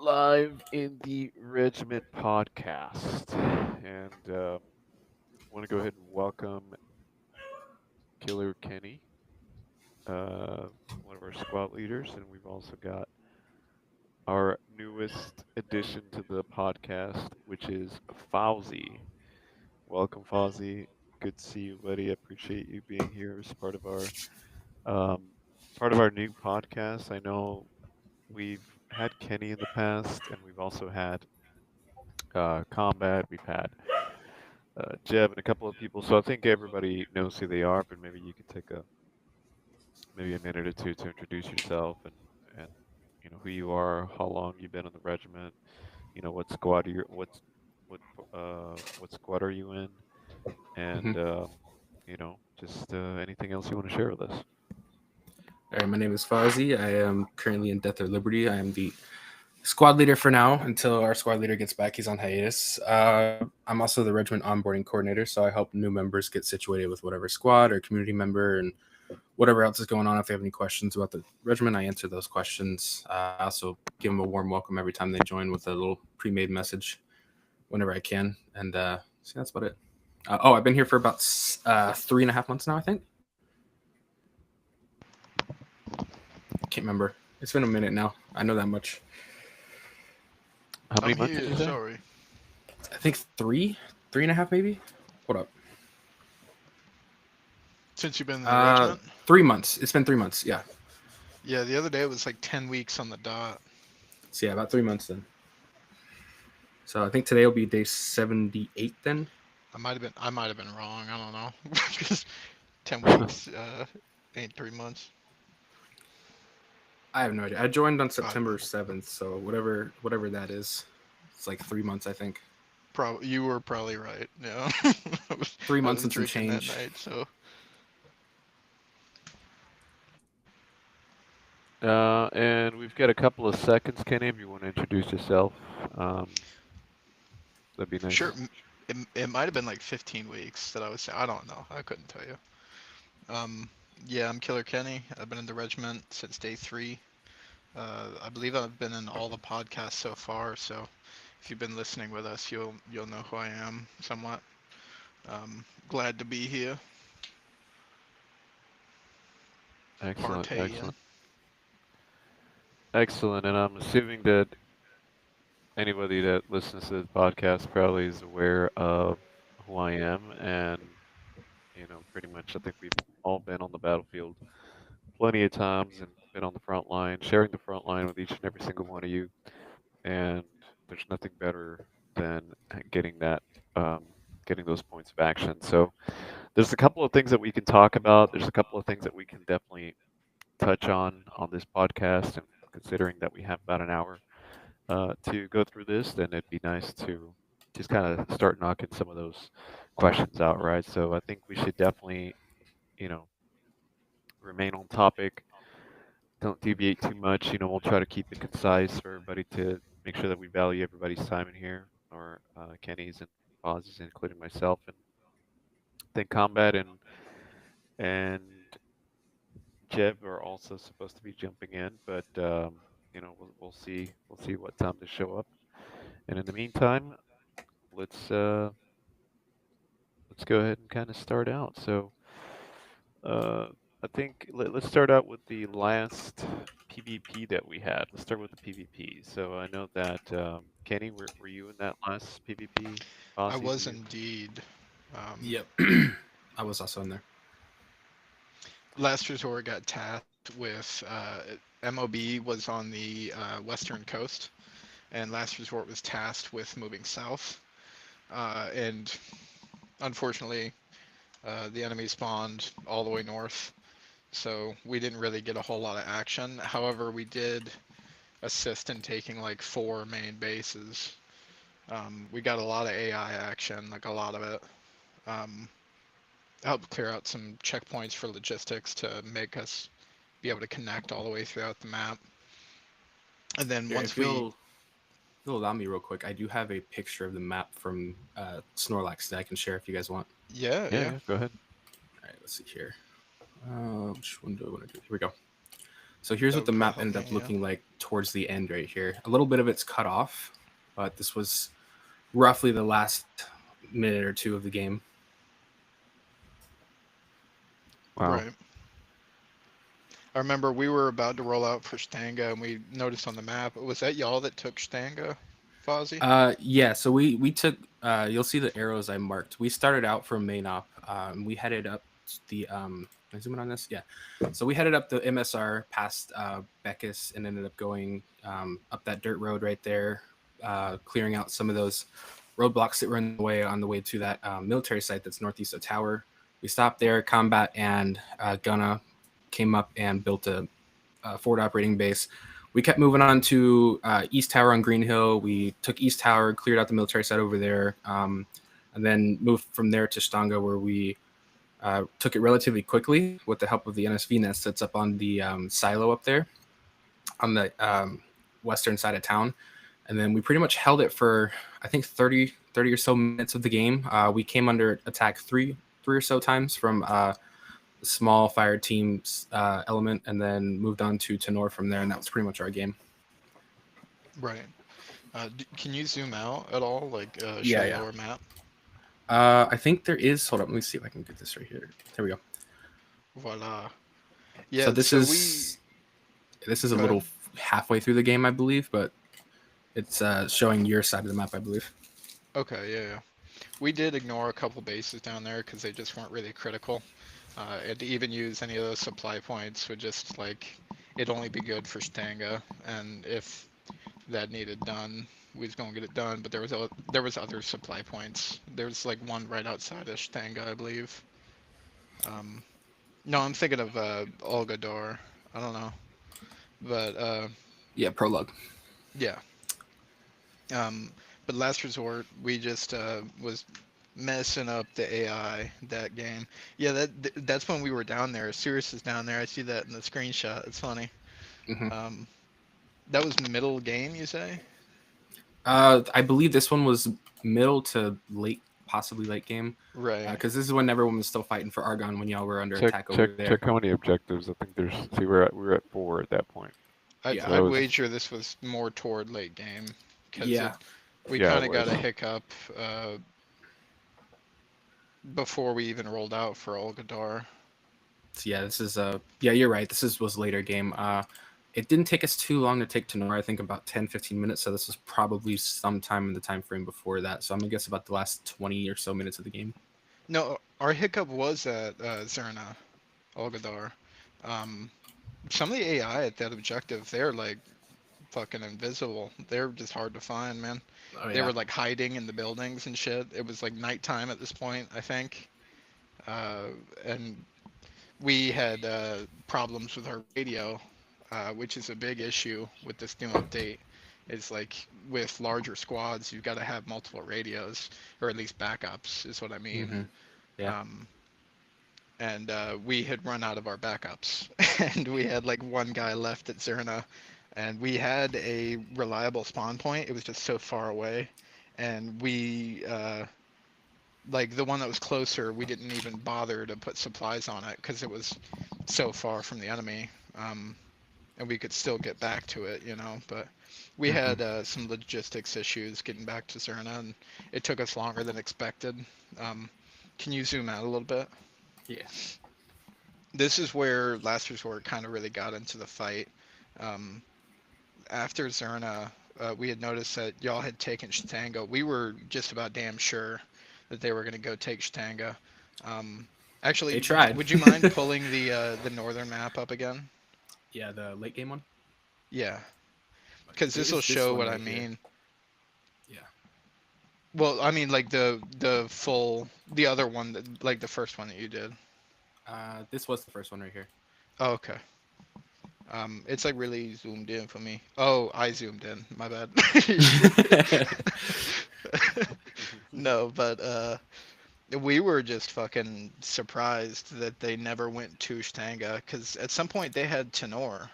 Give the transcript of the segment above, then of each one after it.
live in the Regiment Podcast. And want to go ahead and welcome Killer Kenny, uh, one of our squad leaders. And we've also got our newest addition to the podcast, which is Fauzi. Welcome, Fauzi. Good to see you, buddy. I appreciate you being here as um, part of our new podcast. I know we've had Kenny in the past, and we've also had Combat. We've had Jeb and a couple of people. So I think everybody knows who they are, but maybe you could take maybe a minute or two to introduce yourself and who you are, how long you've been in the regiment, what squad what squad are you in, hmm and just anything else you want to share with us. All right, my name is Fozzie. I am currently in Death or Liberty. I am the squad leader for now until our squad leader gets back. He's on hiatus. I'm also the regiment onboarding coordinator, so I help new members get situated with whatever squad or community member and whatever else is going on. If they have any questions about the regiment, I answer those questions. I also give them a warm welcome every time they join with a little pre-made message whenever I can. And so that's about it. I've been here for about 3.5 months now, I think. Can't remember. It's been a minute now. I know that much. How many I'm months did you here, say? sorry. I think 3.5 maybe. Hold up. Since you've been in the Uh, regiment? 3 months. It's been 3 months. Yeah. Yeah, the other day it was like 10 weeks on the dot. So yeah, about 3 months then. So I think today will be day 78 then. I might have been wrong. I don't know. Because 10 weeks ain't 3 months. I have no idea. I joined on I don't know. September 7th, so whatever that is, it's like 3 months I think. You were probably right. Yeah. I was, three I months was and some drinking that change. night, so And we've got a couple of seconds, Kenny, if you want to introduce yourself. Um, that'd be sure. nice. It might have been like 15 weeks that I was. I don't know. I couldn't tell you. Um, yeah, I'm Killer Kenny. I've been in the regiment since day 3. I believe I've been in all the podcasts so far, so if you've been listening with us, you'll know who I am somewhat. Glad to be here, Excellent, partying. excellent, excellent. And I'm assuming that anybody that listens to this podcast probably is aware of who I am, and pretty much I think we've all been on the battlefield plenty of times and been on the front line, sharing the front line with each and every single one of you. And there's nothing better than getting that, um, getting those points of action. So there's a couple of things that we can talk about. There's a couple of things that we can definitely touch on this podcast, and considering that we have about an hour to go through this, then it'd be nice to just kind of start knocking some of those questions out, right? So I think we should definitely, you know, remain on topic. Don't deviate too much. We'll try to keep it concise for everybody to make sure that we value everybody's time in here, or Kenny's and Oz's, including myself. And then Combat and Jeb are also supposed to be jumping in, but we'll see what time to show up. And in the meantime, let's uh, let's go ahead and kind of start out. So uh, I think let's start out with the last PvP that we had. Let's start with the PvP. So I know that Kenny, were you in that last PvP? I Ozzy, were was you? indeed. Um, Yep. I was also in there. Last Resort got tasked with MOB was on the western coast, and Last Resort was tasked with moving south. And unfortunately, the enemy spawned all the way north, so we didn't really get a whole lot of action. However, we did assist in taking like 4 main bases. We got a lot of AI action, like a lot of it. Um, Helped clear out some checkpoints for logistics to make us be able to connect all the way throughout the map. And then Here, once if we, you'll allow me real quick, I do have a picture of the map from Snorlax that I can share if you guys want. yeah, Yeah, yeah, yeah. Go ahead. All right, let's see here. Which one do I want to do? Here we go. So here's what the map ended up Bohemia. looking like towards the end right here. A little bit of it's cut off, but this was roughly the last minute or two of the game. Wow. Right. I remember we were about to roll out for Stanga, and we noticed on the map. Was that y'all that took Stanga, Fozzie? Yeah, so we took you'll see the arrows I marked. We started out from main op. We headed up the can I zoom in on this? Yeah. So we headed up the MSR past Beckus and ended up going up that dirt road right there, clearing out some of those roadblocks that were in the way on the way to that military site that's northeast of Tower. We stopped there, combat and Gunna came up and built a forward operating base. We kept moving on to East Tower on Green Hill. We took East Tower, cleared out the military site over there, and then moved from there to Stanga, where we took it relatively quickly with the help of the NSV nest that's up on the silo up there on the western side of town. And then we pretty much held it for, I think, 30 or so minutes of the game. We came under attack three or so times from small fire teams element, and then moved on to Tenor from there, and that was pretty much our game. Right. Can you zoom out at all? Like show Yeah. lower map? I think there is. Hold up, let me see if I can get this right here. There we go. Voila. Yeah. So this is a Go little ahead. halfway through the game, I believe, but it's showing your side of the map, I believe. Okay. Yeah. We did ignore a couple bases down there because they just weren't really critical. And to even use any of those supply points would just like it'd only be good for Stanga, and if that needed done, we was gonna get it done. But there was other supply points. There's like one right outside of Stanga, I believe. No, I'm thinking of Olgador. I don't know, but Yeah, prologue. yeah. But last resort, we just was messing up the AI that game. Yeah, that's when we were down there. Sirius is down there. I see that in the screenshot. It's funny. Mm-hmm. That was middle game, you say? I believe this one was middle to late, possibly late game. Right. Because this is when everyone was still fighting for Argon when y'all were under attack over there. Check how many objectives. I think there's. See, we were at 4 at that point. Yeah. I'd wager this was more toward late game. Yeah. We Yeah, kind it of got a was. hiccup before we even rolled out for Olgador. So yeah, this is yeah, you're right. This was later game. It didn't take us too long to take Tenor, I think about 10-15 minutes. So this was probably sometime in the time frame before that. So I'm gonna guess about the last 20 or so minutes of the game. No, our hiccup was at Zerna, Olgador. Some of the AI at that objective, they're like fucking invisible. They're just hard to find, man. Oh, They were like hiding in the buildings and shit. It was like nighttime at this point, I think. And we had problems with our radio, which is a big issue with this new update. Is like with larger squads, you've got to have multiple radios, or at least backups, is what I mean. Mm-hmm. Yeah. And we had run out of our backups, and we had like one guy left at Zerna, and we had a reliable spawn point. It was just so far away, and we like the one that was closer, we didn't even bother to put supplies on it because it was so far from the enemy, and we could still get back to it, you know. But we had some logistics issues getting back to Zerna, and it took us longer than expected. Can you zoom out a little bit? Yeah. This is where Last Resort kind of really got into the fight. After Zerna, we had noticed that y'all had taken Shtanga. We were just about damn sure that they were going to go take Shtanga. Actually, They tried. Would you mind pulling the northern map up again? Yeah, the late game one. Yeah, because this will show what I mean. Yeah. Well, I mean like the other one, that, like the first one that you did. This was the first one right here. Oh, okay. It's like really zoomed in for me. Oh, I zoomed in. My bad. No, but we were just fucking surprised that they never went to Shtanga, because at some point they had Tenor.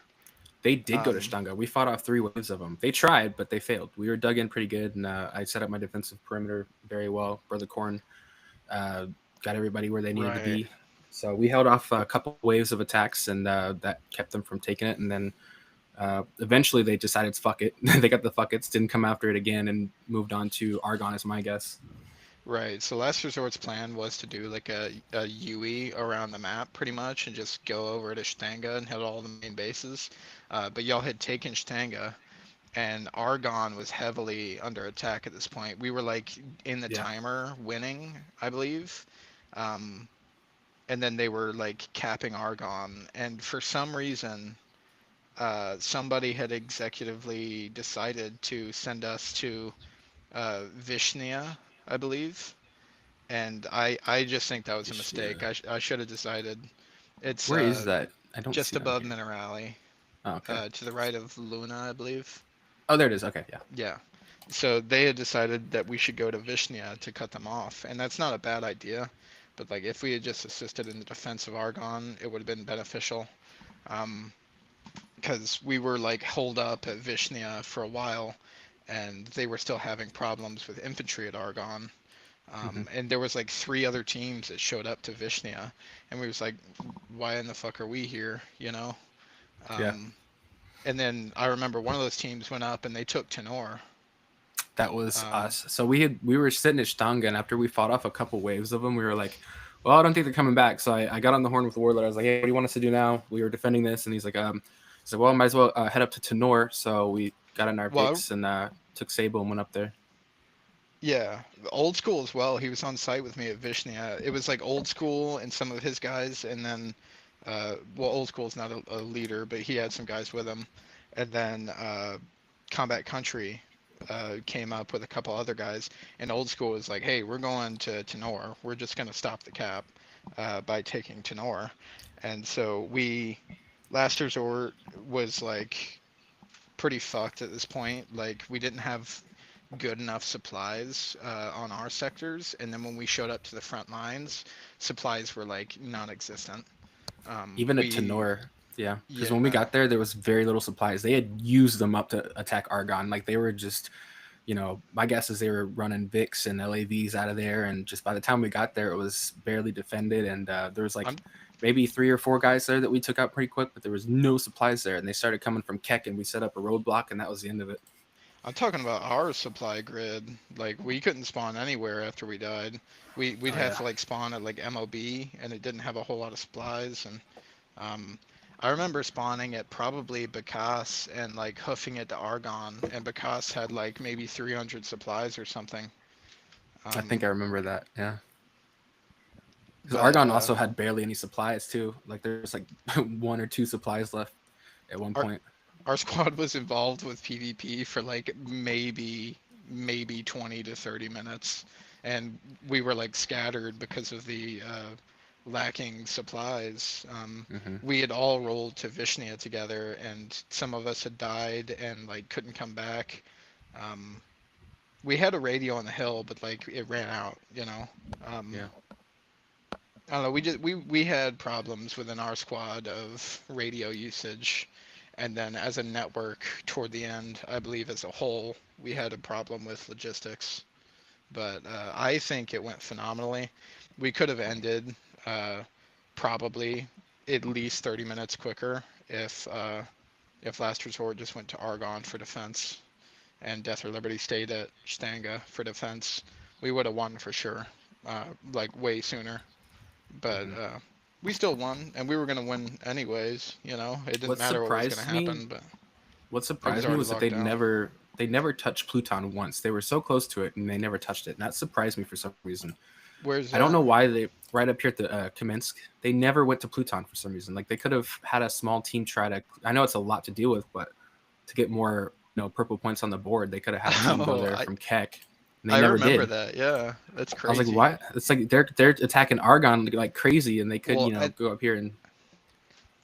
They did go to Shtanga. We fought off 3 waves of them. They tried, but they failed. We were dug in pretty good, and I set up my defensive perimeter very well. Brother Korn got everybody where they needed to be. So we held off a couple waves of attacks, and that kept them from taking it. And then eventually they decided, fuck it. They got the fuckets, didn't come after it again, and moved on to Argonne, is my guess. Right. So Last Resort's plan was to do like a UE around the map pretty much and just go over to Shtanga and hit all the main bases. But y'all had taken Shtanga and Argonne was heavily under attack at this point. We were like in the timer winning, I believe. And then they were like capping Argonne. And for some reason, somebody had executively decided to send us to Vishnia, I believe. And I just think that was a mistake. I should have decided. It's Where is that? I don't just see above that Minerali, oh, okay. to the right of Luna, I believe. Oh, there it is. Okay, yeah. Yeah. So they had decided that we should go to Vishnia to cut them off, and that's not a bad idea. But like if we had just assisted in the defense of Argonne, it would have been beneficial. Because we were like holed up at Vishnia for a while, and they were still having problems with infantry at Argonne. And there was like 3 other teams that showed up to Vishnia, and we was like, why in the fuck are we here, you know? Yeah. And then I remember one of those teams went up and they took Tenor. That was us. So we were sitting at Stanga, and after we fought off a couple waves of them, we were like, well, I don't think they're coming back. So I got on the horn with the warlord. I was like, hey, what do you want us to do now? We were defending this, and he's like, well, I might as well head up to Tenor. So we got in our picks and took Sable and went up there. Yeah, Old School as well. He was on site with me at Vishnia. It was like Old School and some of his guys, and then, Old School's not a leader, but he had some guys with him. And then Combat Country came up with a couple other guys, and Old School was like, hey, we're going to Tenor. We're just going to stop the cap by taking Tenor. And so Last Resort was like pretty fucked at this point. Like we didn't have good enough supplies on our sectors, and then when we showed up to the front lines, supplies were like non-existent. Even at Tenor, yeah, because when we got there was very little supplies. They had used them up to attack Argonne. Like they were just, my guess is they were running Vics and LAVs out of there, and just by the time we got there, it was barely defended, and there was like maybe 3 or 4 guys there that we took out pretty quick, but there was no supplies there, and they started coming from Keck, and we set up a roadblock, and that was the end of it. I'm talking about our supply grid. Like we couldn't spawn anywhere after we died. We'd have to like spawn at like MOB, and it didn't have a whole lot of supplies. And I remember spawning at probably Bacchus and like hoofing it to Argonne, and Bacchus had like maybe 300 supplies or something. I think I remember that. Yeah. Because Argonne also had barely any supplies too. Like there's like 1 or 2 supplies left at one point. Our squad was involved with PvP for like maybe 20 to 30 minutes, and we were like scattered because of the lacking supplies. We had all rolled to Vishnia together, and some of us had died and like couldn't come back. We had a radio on the hill, but like it ran out, yeah. I don't know. We had problems within our squad of radio usage, and then as a network toward the end, I believe as a whole, we had a problem with logistics. But I think it went phenomenally. We could have ended probably at least 30 minutes quicker if Last Resort just went to Argonne for defense, and Death or Liberty stayed at Shtanga for defense. We would have won for sure, like way sooner. But we still won, and we were going to win anyways. It didn't matter what was going to happen. But what surprised me was that they never touched Pluton once. They were so close to it, and they never touched it. And that surprised me for some reason. Where's I don't know why they right up here at the Kamensk. They never went to Pluton for some reason. Like they could have had a small team try to. I know it's a lot to deal with, but to get more purple points on the board, they could have had a team go there from Keck. I remember that. Yeah, that's crazy. I was like, "What?" It's like they're attacking Argonne like crazy, and they could go up here and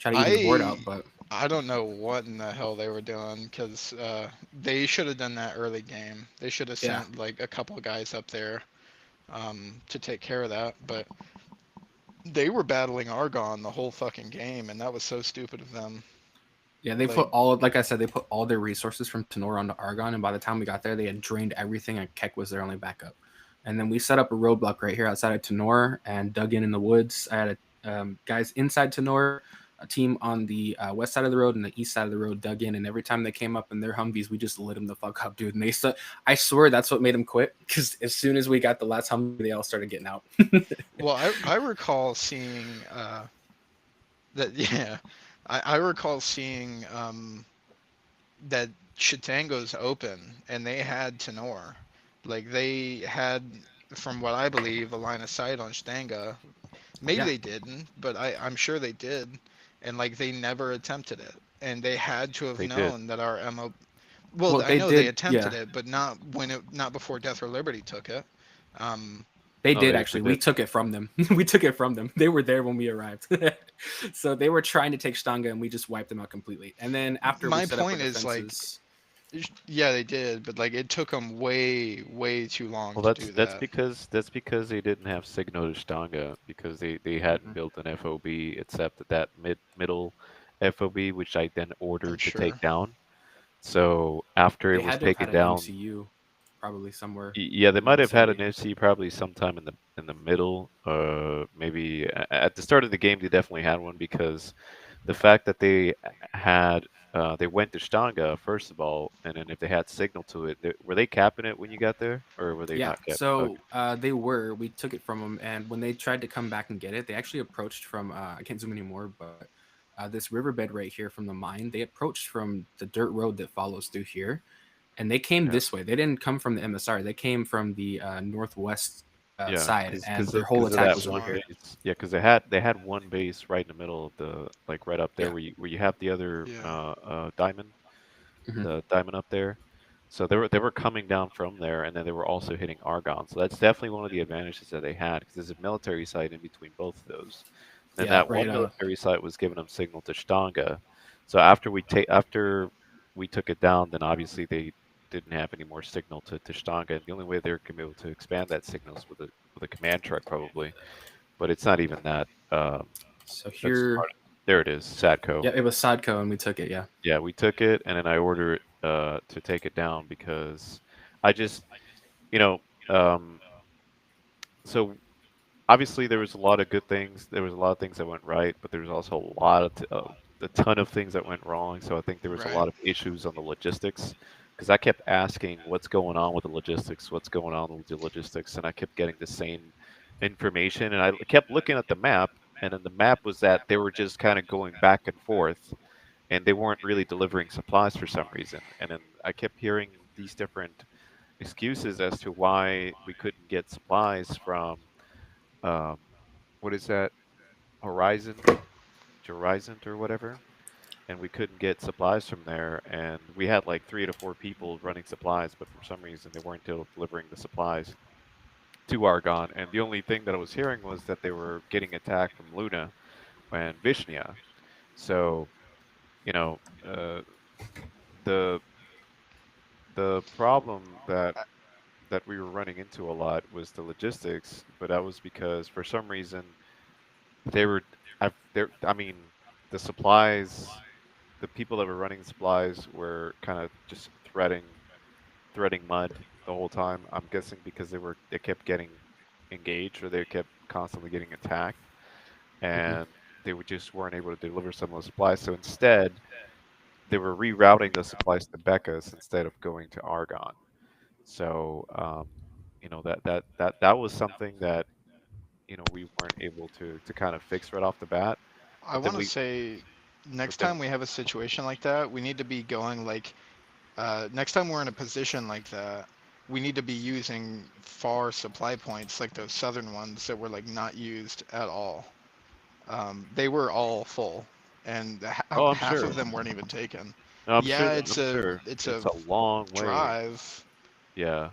try to get the board out. But I don't know what in the hell they were doing, because they should have done that early game. They should have sent like a couple of guys up there to take care of that. But they were battling Argonne the whole fucking game, and that was so stupid of them. Yeah, they put like I said, they put all their resources from Tenor onto Argonne, and by the time we got there, they had drained everything, and Keck was their only backup. And then we set up a roadblock right here outside of Tenor and dug in the woods. I had guys inside Tenor, a team on the west side of the road and the east side of the road dug in, and every time they came up in their Humvees, we just lit them the fuck up, dude. And I swear that's what made them quit, because as soon as we got the last Humvee, they all started getting out. Well, I recall seeing that. Yeah, I recall seeing that Chitango's open and they had Tenor. Like they had, from what I believe, a line of sight on Stanga. Maybe Yeah, they didn't, but I'm sure they did. And like they never attempted it. And they had to have They did. known that our MO. Well, well, I they know they did. attempted Yeah, it, but not before Death or Liberty took it. Um, they No, did they actually. We did. took it from them. We took it from them. They were there when we arrived. So they were trying to take Stanga, and we just wiped them out completely. And then after we my set up our point is like, defenses, yeah, they did, but like it took them way too long Well, to do that. that's because they didn't have signal to Stanga because they hadn't mhm, built an FOB except that middle FOB, which I then I'm ordered to take sure. down. So after it they was had to have taken had an down, MCU probably somewhere yeah, they in the might have had an vicinity. FC probably sometime in the middle, maybe at the start of the game they definitely had one because the fact that they went to Stanga first of all, and then if they had signal to it, were they capping it when you got there, or were they Yeah, not capping? so Okay, they were. We took it from them, and when they tried to come back and get it, they actually approached from. I can't zoom anymore, but this riverbed right here from the mine. They approached from the dirt road that follows through here, and they came yeah, this way. They didn't come from the MSR. They came from the northwest yeah, side, and their whole because of attack that was over one here. Smart. base. Yeah, because they had one base right in the middle of the like right up there Yeah. where you have the other Yeah. diamond. Hmm. The diamond up there. So they were coming down from there, and then they were also hitting Argon. So that's definitely one of the advantages that they had because there's a military site in between both of those. And then Yeah, that right. one military site was giving them signal to Stanga. So after we took it down, then obviously they didn't have any more signal to Stanga, and the only way they're going to be able to expand that signal is with a command truck probably. But it's not even that. So That's here, part of, there it is, Sadco. yeah, it was Sadco, and we took it. Yeah. Yeah, we took it, and then I ordered to take it down because I just, you know, um, so obviously there was a lot of good things. There was a lot of things that went right, but there was also a ton of things that went wrong. So I think there was a Right. lot of issues on the logistics because I kept asking what's going on with the logistics, what's going on with the logistics, and I kept getting the same information, and I kept looking at the map, and then the map was that they were just kind of going back and forth and they weren't really delivering supplies for some reason. And then I kept hearing these different excuses as to why we couldn't get supplies from um, what is that Horizon or whatever, and we couldn't get supplies from there. And we had like 3 to 4 people running supplies, but for some reason they weren't delivering the supplies to Argon. And the only thing that I was hearing was that they were getting attacked from Luna and Vishnia. So you know, the the problem that we were running into a lot was the logistics, but that was because for some reason they were I mean the supplies the people that were running supplies were kind of just threading mud the whole time. I'm guessing because they kept getting engaged or they kept constantly getting attacked Hmm. and just weren't able to deliver some of the supplies. So instead they were rerouting the supplies to Becca's instead of going to Argon. So that was something that we weren't able to kind of fix right off the bat. I But then want to say but next then time we have a situation like that, we need to be going like next time we're in a position like that, we need to be using far supply points like those southern ones that were like not used at all. They were all full, and oh, half of them weren't even taken. Yeah, I'm sure it's it's a a long way. drive. Yeah,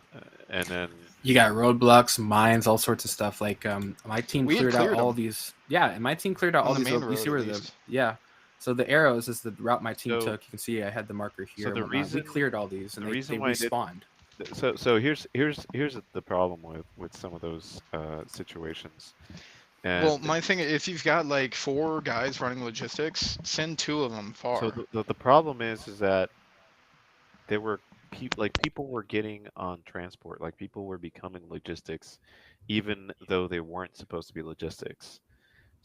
and then You got roadblocks, mines, all sorts of stuff. Like my team We had cleared out cleared all them these. Yeah, and my team cleared out on all the these main road. You road see at where the least. yeah. So the arrows is the route my team so took. You can see I had the marker so here and whatnot. We cleared all these, and the they reason why I did respawned. so here's the problem with some of those situations. Well, And my thing, if you've got like 4 guys running logistics, send 2 of them so far. the problem is that there were people were getting on transport, like people were becoming logistics even though they weren't supposed to be logistics.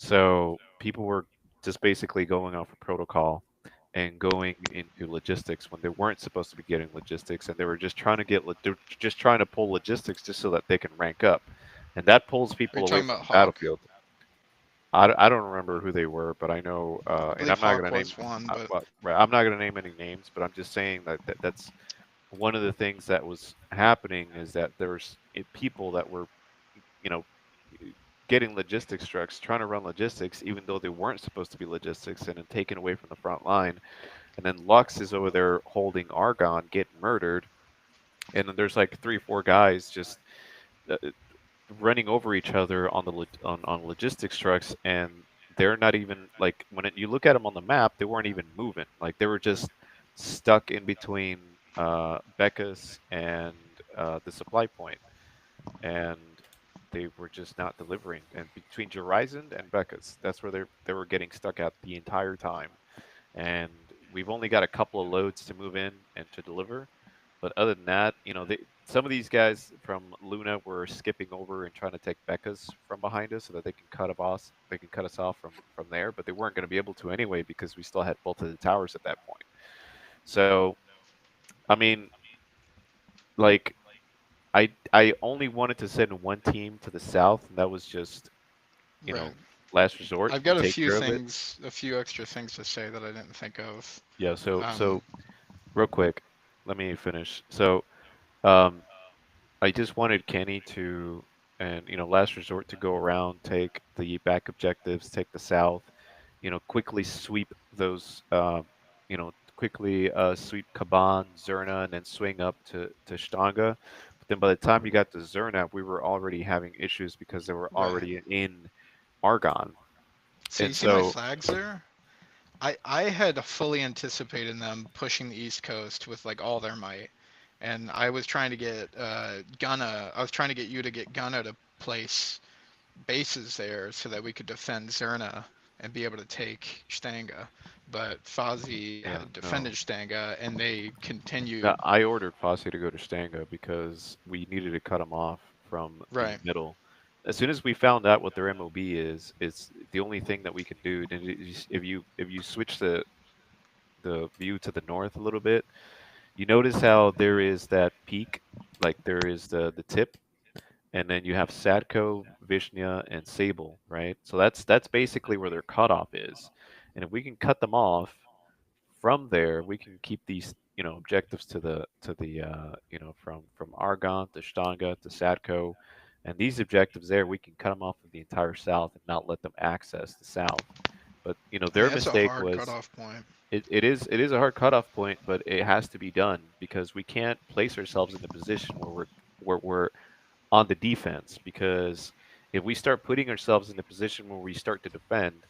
So people were just basically going off of protocol and going into logistics when they weren't supposed to be getting logistics, and they were just trying to they're just trying to pull logistics just so that they can rank up, and that pulls Are you people away talking from about the Hawk? battlefield. I don't remember who they were, but I know, I and believe I'm not Hawk going to name. was one, but Well, right, I'm not going to name any names, but I'm just saying that's one of the things that was happening is that there's people that were, you know, getting logistics trucks, trying to run logistics, even though they weren't supposed to be logistics, and then taken away from the front line. And then Lux is over there holding Argon, getting murdered, and then there's like three, four guys just uh, running over each other on on logistics trucks, and they're not even like you look at them on the map, they weren't even moving. Like they were just stuck in between Becca's and the supply point, and they were just not delivering. And between Horizon and Becca's, that's where they were getting stuck at the entire time. And we've only got a couple of loads to move in and to deliver. But other than that, some of these guys from Luna were skipping over and trying to take Becca's from behind us so that they can cut us off. They can cut us off from there, but they weren't going to be able to anyway because we still had both of the towers at that point. So, I mean, like I only wanted to send one team to the south, and that was just you right. know last resort I've to got take care of it. a few extra things to say that I didn't think of. Yeah. So Um, so real quick, let me finish. So um, I just wanted Kenny to, and last resort to go around, take the back objectives, take the south, quickly sweep those, quickly sweep Kaban, Zerna, and then swing up to Shtanga. But then by the time you got to Zerna, we were already having issues because they were right. already in Argon, So you and see my so flags there? I had fully anticipated them pushing the East Coast with like all their might, and I was trying to get Gunna. I was trying to get you to get Gunna to place bases there so that we could defend Zerna and be able to take Stanga. But Fozzy yeah, had defended no. Stanga, and they No, continued. I ordered Fosse to go to Stanga because we needed to cut him off from the Right. middle. As soon as we found out what their MOB is, it's the only thing that we can do. And if you switch the view to the north a little bit, you notice how there is that peak, like there is the tip, and then you have Sadko, Vishnya, and Sable, right? So that's basically where their cutoff is. And if we can cut them off, from there we can keep these objectives to the from Argon to Shtanga to Sadko, and these objectives there we can cut them off of the entire south and not let them access the south. But I mean, their that's a mistake hard was cutoff point. it is a hard cutoff point, but it has to be done because we can't place ourselves in the position where we're on the defense, because if we start putting ourselves in the position where we start to defend,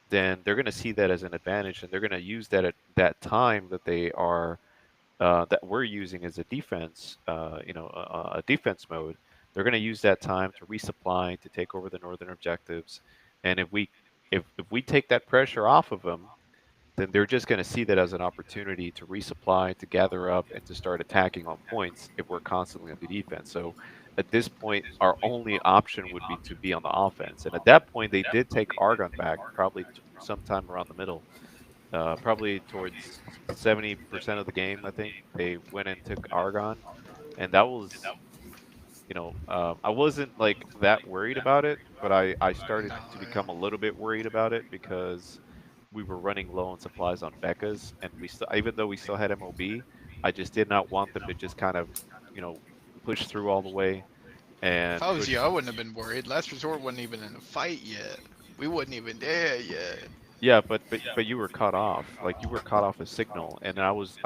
then they're going to see that as an advantage, and they're going to use that at that time that we're using as a defense, a defense mode. They're going to use that time to resupply, to take over the northern objectives, and if we take that pressure off of them, then they're just going to see that as an opportunity to resupply, to gather up, and to start attacking on points if we're constantly on the defense. So at this point, our only option would be to be on the offense. And at that point, they did take Argon back, probably sometime around the middle, probably towards 70% of the game, I think. They went and took Argon. And that was, I wasn't like that worried about it, but I started No, to yeah. become a little bit worried about it because we were running low on supplies on Becca's, and even though we still had MOB, I just did not want them to just kind of, you know, push through all the way If and I was you, push. I wouldn't have been worried. Last Resort wasn't even in a fight yet. We wasn't even there yet. Yeah, but you were cut off. Like you were cut off a signal, and I was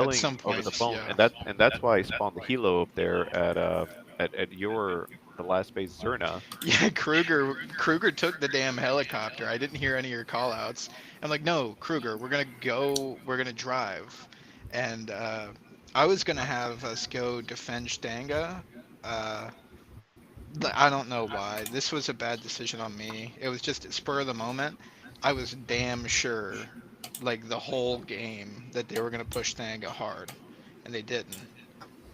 At yelling some over the points, phone, yeah. and that's why I spawned the helo up there at your the last base Zerna. Yeah, Kruger took the damn helicopter. I didn't hear any of your call outs. I'm like, no, Kruger, we're gonna drive. And I was gonna have us go defend Stanga. Uh, I don't know why. This was a bad decision on me. It was just at spur of the moment. I was damn sure, like the whole game, that they were gonna push Stanga hard, and they didn't.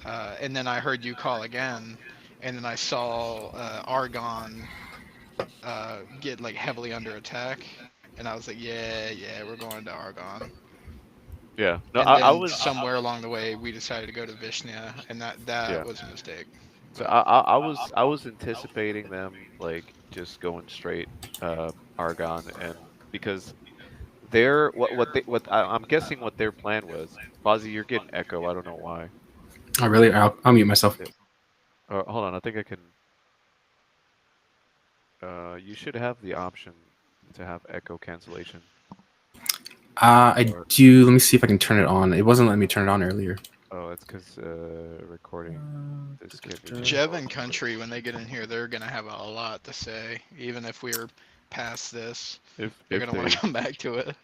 And then I heard you call again, and then I saw Argon. get like heavily under attack, and I was like, yeah, we're going to Argonne. Yeah. No, And I then was. somewhere along the way, we decided to go to Vishnya, and that Yeah. was a mistake. So But I was anticipating them like just going straight Argon, and because their what I'm guessing what their plan was. Fozzie, you're getting echo. I don't know why. Oh, really? I'll mute myself. Yeah. Hold on. I think I can. You should have the option to have echo cancellation. I Or do. Let me see if I can turn it on. It wasn't letting me turn it on earlier. oh, it's because recording. This can't be changed. Jev and Country, when they get in here, they're gonna have a lot to say. Even if we're past this, they're If gonna want they to come back to it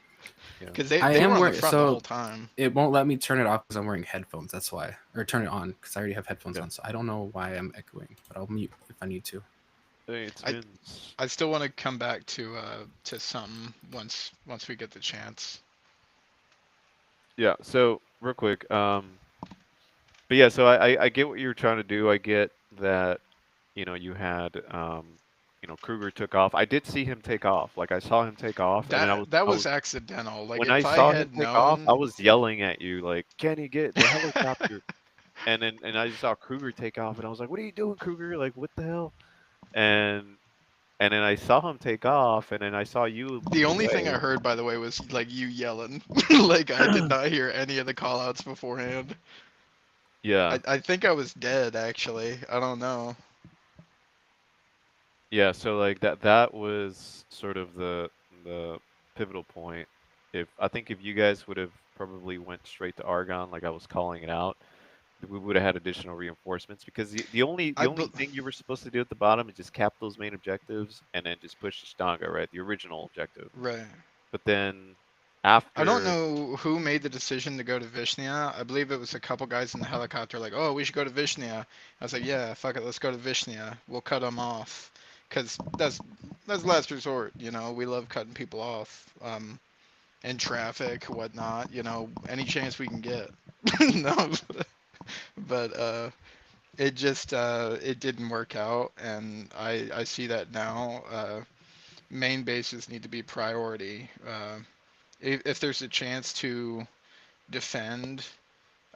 yeah. because I they am were on the wearing front the whole so time. it won't let me turn it off because I'm wearing headphones. That's why, or turn it on because I already have headphones Yeah. on. So I don't know why I'm echoing, but I'll mute if I need to. Hey, it's I Vince. I still want to come back to something once we get the chance. Yeah. So real quick. But yeah. So I get what you were trying to do. I get that. You had Kruger took off. I did see him take off. Like I saw him take off, and then That I was was accidental. Like when I if I saw him had take off, I known, was yelling at you like, "Can he get the helicopter?" And I just saw Kruger take off, and I was like, "What are you doing, Kruger? Like, what the hell?" And and then I saw him take off, and then I saw you the move only thing I away. heard, by the way, was like you yelling. Like I did not hear any of the call outs beforehand. Yeah, I think I was dead actually. I don't know. yeah. So like that was sort of the pivotal point. If I think if you guys would have probably went straight to Argon, like I was calling it out, we would have had additional reinforcements because the I only thing you were supposed to do at the bottom is just cap those main objectives and then just push the Stanga, right? The original objective. right. But then I don't after, know who made the decision to go to Vishnya. I believe it was a couple guys in the helicopter, like, oh, we should go to Vishnya. I was like, yeah, fuck it, let's go to Vishnya. We'll cut them off, cause that's last resort. You know, we love cutting people off, in traffic, whatnot. You know, any chance we can get. No, but it just it didn't work out, and I see that now. Main bases need to be priority. If there's a chance to defend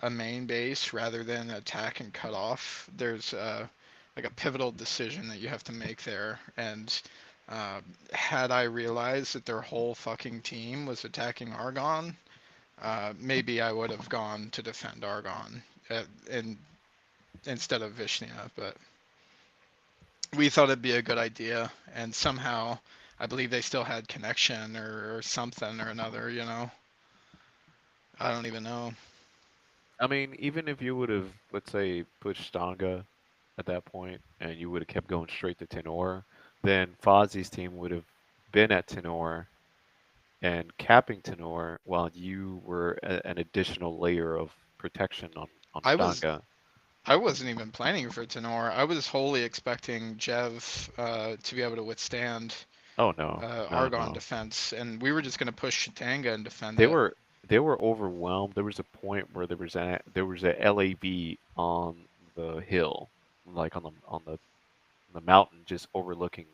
a main base rather than attack and cut off, there's like a pivotal decision that you have to make there. And uh, had I realized that their whole fucking team was attacking Argon, maybe I would have gone to defend Argon instead of Vishnia. But we thought it'd be a good idea, and somehow I believe they still had connection or something or another. You know, I don't even know. I mean, even if you would have, let's say, pushed Stanga at that point and you would have kept going straight to Tenor, then Fozzie's team would have been at Tenor and capping Tenor while you were an additional layer of protection on I was Stanga. I wasn't even planning for Tenor. I was wholly expecting Jev to be able to withstand Oh no, no, Argon no. defense, and we were just gonna push Shatanga and defend They it. were they were overwhelmed. There was a point where there was a LAV on the hill, like on the mountain, just overlooking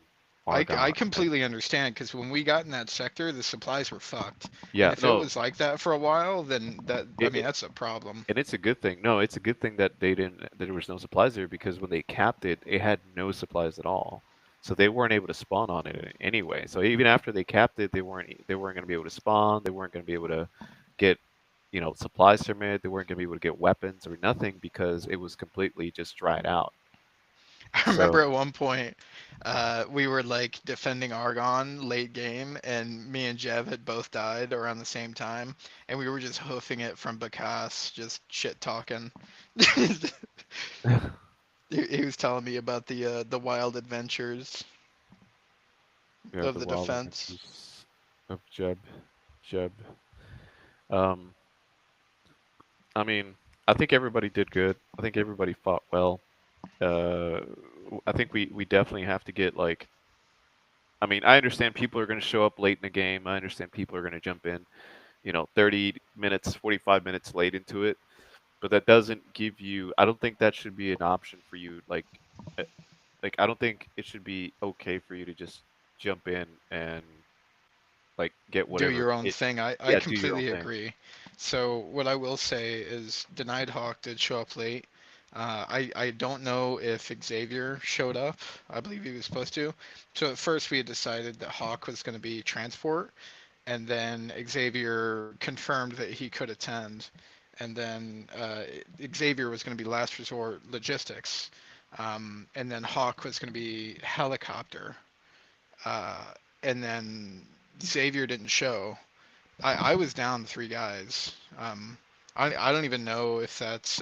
I Argonne. And completely understand because when we got in that sector, the supplies were fucked, and yeah, if it no, was like that for a while, then I mean it, that's a problem. and it's a good thing. No, it's a good thing that they didn't that there was no supplies there because when they capped it, it had no supplies at all. So they weren't able to spawn on it anyway. So even after they capped it, they weren't going to be able to spawn. They weren't going to be able to get supplies from it. They weren't going to be able to get weapons or nothing because it was completely just dried out. I remember So at one point, we were like defending Argon late game, and me and Jev had both died around the same time, and we were just hoofing it from Bakas, just shit talking. He was telling me about the wild adventures yeah, of the the wild defense. adventures of Jeb. Um, I mean, I think everybody did good. I think everybody fought well. Uh, I think we definitely have to get like. I mean, I understand people are going to show up late in the game. I understand people are going to jump in, 30 minutes, 45 minutes late into it. But that doesn't give you. I don't think that should be an option for you. Like, like I don't think it should be okay for you to just jump in and like get Do whatever your own it. thing. I Yeah, do your own completely thing. agree. So what I will say is Denied Hawk did show up late. I don't know if Xavier showed up. I believe he was supposed to. So at first we had decided that Hawk was going to be transport, and then Xavier confirmed that he could attend, and then Xavier was going to be last resort logistics, and then Hawk was going to be helicopter, uh, and then Xavier didn't show. I was down three guys. I don't even know if that's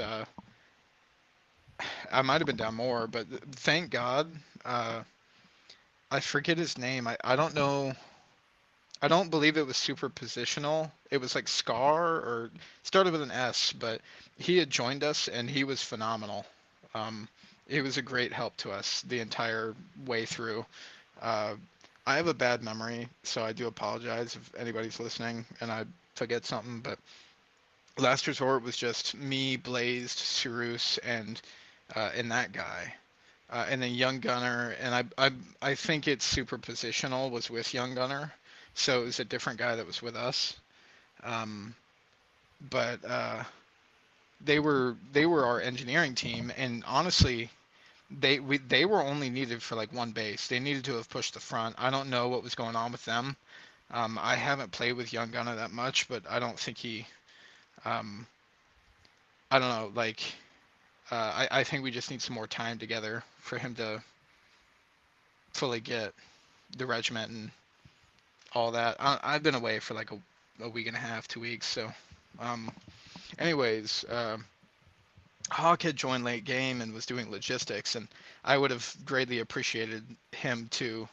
I might have been down more, but thank God. Uh, I forget his name. I don't know. I don't believe it was super positional. It was like Scar or started with an S, but he had joined us and he was phenomenal. Um, it was a great help to us the entire way through. Uh, I have a bad memory, so I do apologize if anybody's listening and I forget something. But Last Resort was just me, Blazed, Cyrus, and that guy, and then Young Gunner. And I think it's super positional was with Young Gunner, so it was a different guy that was with us. Um, but they were our engineering team, and honestly, they were only needed for like one base. They needed to have pushed the front. I don't know what was going on with them. I haven't played with Young Gunner that much, but I don't think he. Um, I don't know. Like I think we just need some more time together for him to fully get the regiment and all that. I've been away for like a week and a half, 2 weeks. So, um, anyways, Hawk had joined late game and was doing logistics, and I would have greatly appreciated him to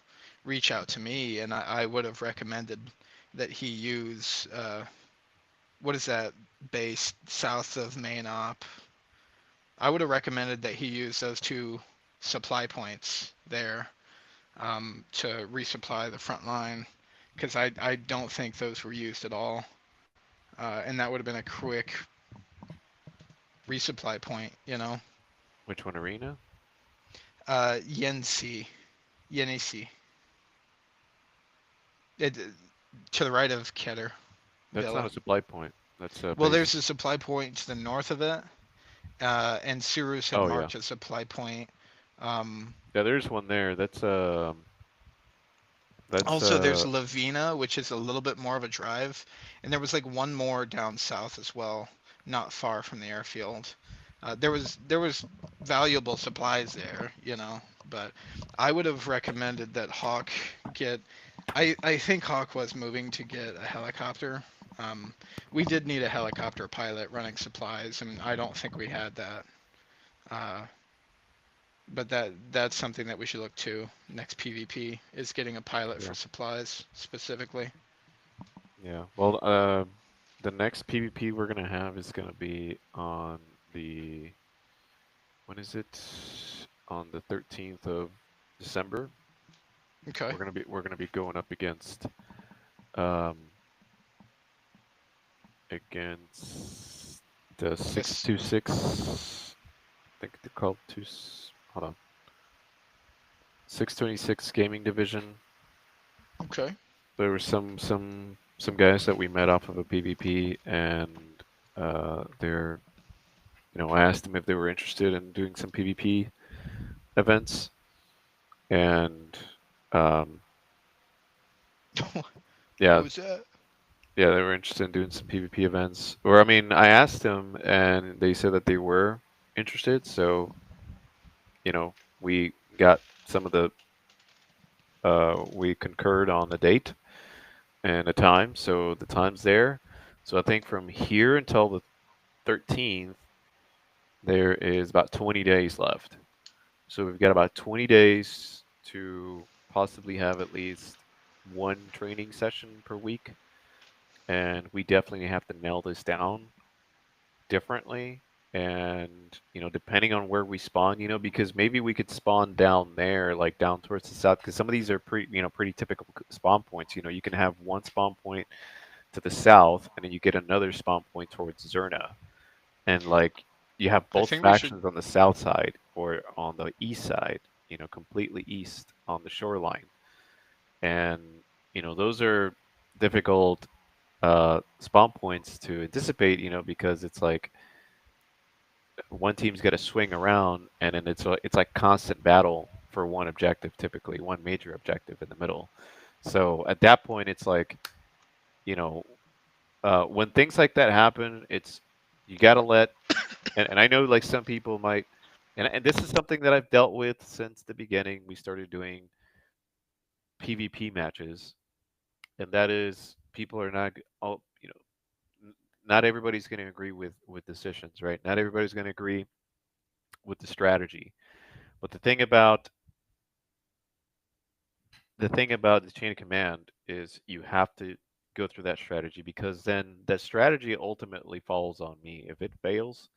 reach out to me, and I would have recommended that he use what is that base south of main op. I would have recommended that he use those two supply points there to resupply the front line because I don't think those were used at all, and that would have been a quick resupply point, you know. Which one, arena? Yensi, Yenisi, it, to the right of Keter That's not Villa. a supply point. That's a Well, base. there's a supply point to the north of it, and Cyrus had Oh yeah, marked a supply point. Um, yeah. There's one there. That's Also, there's Lavina, which is a little bit more of a drive, and there was like one more down south as well, not far from the airfield. There was valuable supplies there, you know, but I would have recommended that Hawk get. I think Hawk was moving to get a helicopter. Um, we did need a helicopter pilot running supplies, and I don't think we had that. Uh, but that's something that we should look to next PvP is getting a pilot yeah, for supplies specifically. yeah. Well, the next PvP we're gonna have is gonna be on the when is it? On the 13th of December. Okay. We're gonna be going up um against the Yes. 626. I think they're called hold on. 626 gaming division. Okay. There were some guys that we met off of a PvP, and they're I asked them if they were interested in doing some PvP events, and um, What yeah, was that? yeah, they were interested in doing some PvP events. Or I mean, I asked them, and they said that they were interested. So we got some of the we concurred on the date and a time. So the time's there. So I think from here until the 13th, there is about 20 days left. So we've got about 20 days to possibly have at least one training session per week. And we definitely have to nail this down differently. And, depending on where we spawn, because maybe we could spawn down there, like down towards the south, because some of these are pretty typical spawn points. You can have one spawn point to the south, and then you get another spawn point towards Zerna. And like you have I both think we should. factions on the south side or on the east side, completely east on the shoreline. And those are difficult spawn points to anticipate, because it's like one team's got to swing around, and then it's like constant battle for one objective, typically one major objective in the middle. So at that point, it's like, you know, when things like that happen, it's you got to let, and I know like some people might, and this is something that I've dealt with since the beginning. We started doing PvP matches, and that is people are not all, not everybody's going to agree with decisions, right? Not everybody's going to agree with the strategy. But the thing about the chain of command is you have to go through that strategy, because then that strategy ultimately falls on me. If it fails,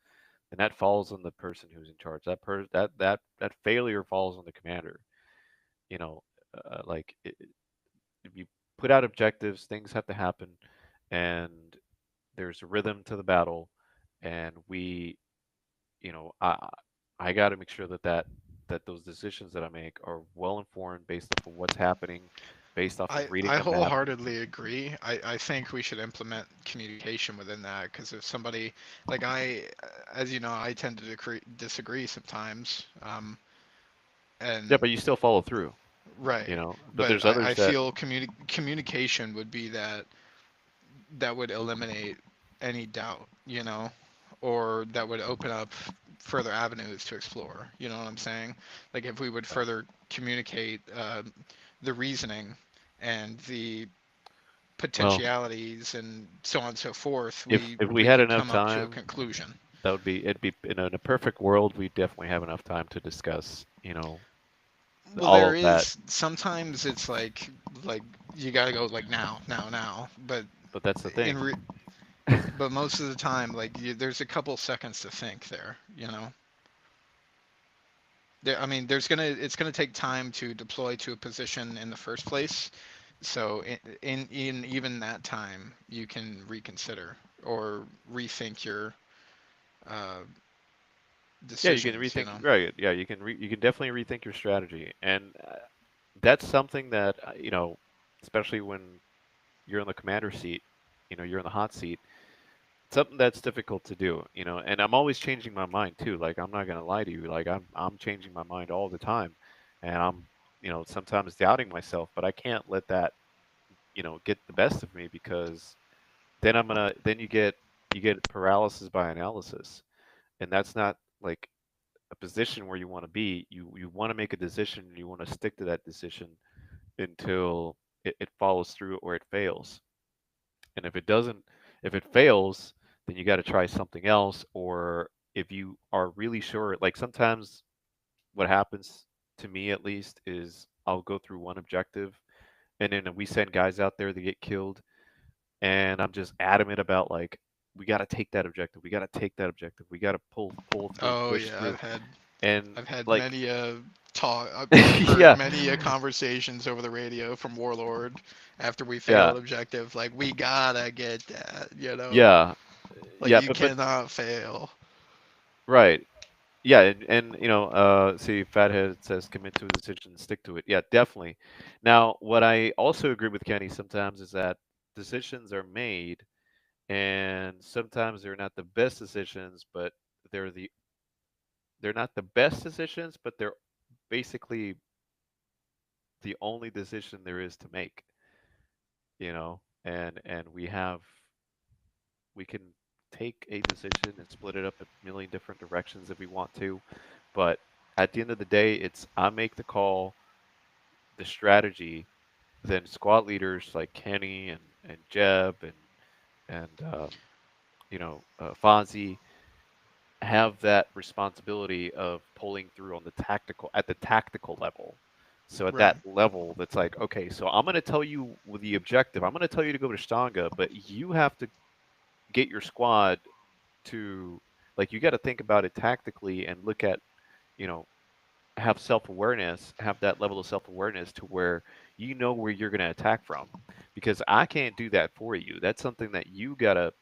then that falls on the person who's in charge. That failure falls on the commander. You know, like if you put out objectives, things have to happen, and there's a rhythm to the battle, and I got to make sure that those decisions that I make are well informed based off of what's happening, based off of reading I the map. wholeheartedly agree. I think we should implement communication within that, because if somebody, like as you know, I tend to disagree sometimes. Yeah, And but you still follow through, right, But but there's others I that, feel communication would be that would eliminate any doubt, or that would open up further avenues to explore. You know what I'm saying? Like if we would further communicate the reasoning and the well, potentialities and so on and so forth, if we we had could enough come up to a time, conclusion. it'd be in a perfect world, we definitely have enough time to discuss, Well, all there of that. is sometimes it's like you gotta go like now, but But that's the in thing. but most of the time, like there's a couple seconds to think there. I mean, it's gonna take time to deploy to a position in the first place. So in even that time, you can reconsider or rethink your uh, Yeah, you can decisions. rethink. Right. Yeah, you can definitely rethink your strategy, and that's something that especially when you're in the commander seat, you're in the hot seat. Something that's difficult to do, and I'm always changing my mind too. Like I'm not gonna lie to you, like I'm changing my mind all the time, and I'm sometimes doubting myself, but I can't let that get the best of me, because then you get paralysis by analysis, and that's not like a position where you want to be. You want to make a decision, and you want to stick to that decision until it follows through or it fails. And if it fails, then you got to try something else. Or if you are really sure, like sometimes what happens to me at least is I'll go through one objective, and then we send guys out there to get killed, and I'm just adamant about like we got to take that objective. We got to take that objective. We got to pull through, Oh push yeah, through. And I've had like many a talk. I've heard yeah, many a conversations over the radio from Warlord after we fail yeah, an objective. Like we gotta get that, yeah, Like yeah, you but cannot fail. right. Yeah, and see, Fathead says commit to a decision and stick to it. Yeah, definitely. Now, what I also agree with Kenny sometimes is that decisions are made, and sometimes they're not the best decisions, but they're the they're not the best decisions, but they're basically the only decision there is to make. And we can take a decision and split it up a million different directions if we want to, but at the end of the day, it's I make the call, the strategy, then squad leaders like Kenny and Jeb and Fonzie have that responsibility of pulling through on the tactical level. So at that Right. level, that's like, okay, so I'm going to tell you with the objective. I'm going to tell you to go to Stanga, but you have to get your squad to, like, you got to think about it tactically and look at, you know, have self-awareness, have that level of self-awareness to where you know where you're going to attack from, because I can't do that for you. That's something that you got to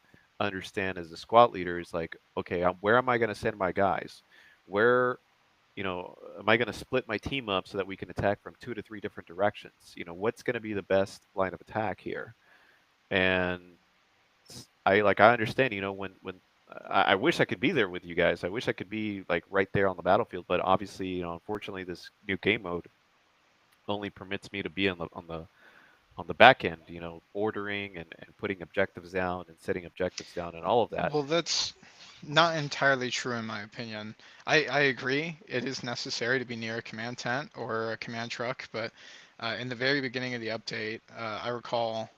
understand as a squad leader, is like, okay, where am I going to send my guys? Where am I going to split my team up so that we can attack from 2 to 3 different directions? What's going to be the best line of attack here? And I understand, when I wish I could be there with you guys. I wish I could be like right there on the battlefield, but obviously, unfortunately, this new game mode only permits me to be on the back end, ordering and putting objectives down and setting objectives down and all of that. Well, that's not entirely true in my opinion. I agree it is necessary to be near a command tent or a command truck, but in the very beginning of the update, I recall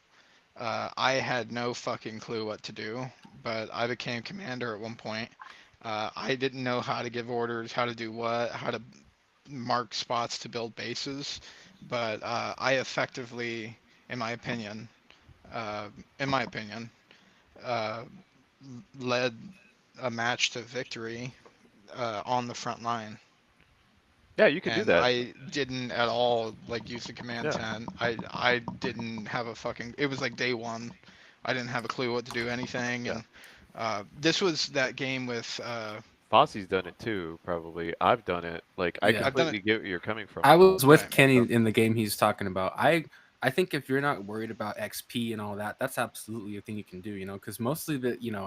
I had no fucking clue what to do, but I became commander at one point. I didn't know how to give orders, how to do what, how to mark spots to build bases, but I effectively, in my opinion, uh, in my opinion, uh, led a match to victory on the front line. Yeah, you can do And that. I didn't at all like use the command Yeah, tent. I didn't have a fucking. It was like day one. I didn't have a clue what to do anything, yeah. and this was that game with. Fosse's done it too, probably. I've done it. Like, I Yeah. I've done it completely get where you're coming from, I though. was with right. Kenny So, in the game he's talking about. I think if you're not worried about XP and all that, that's absolutely a thing you can do, because mostly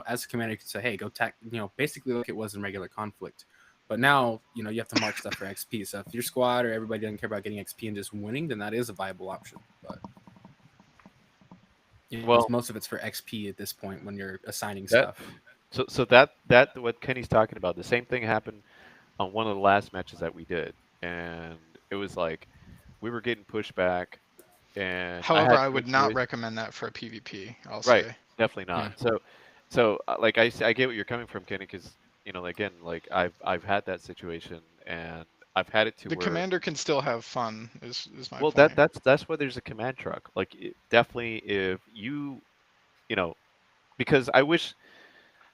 as a commander, you can say, hey, go tack, basically like it was in regular conflict. But now, you have to mark stuff for XP. So if your squad or everybody doesn't care about getting XP and just winning, then that is a viable option. But because well, most of it's for XP at this point when you're assigning that stuff. so that what Kenny's talking about. The same thing happened on one of the last matches that we did, and it was like we were getting pushed back, and I However, had I no would not choice. recommend that for a PvP. I'll Right, say definitely Yeah. not. So like I get what you're coming from, Kenny, because again, like I've had that situation, and I've had it to the where, commander can still have fun. Is my well, that point. that's why there's a command truck. Like, definitely, if you know, because I wish,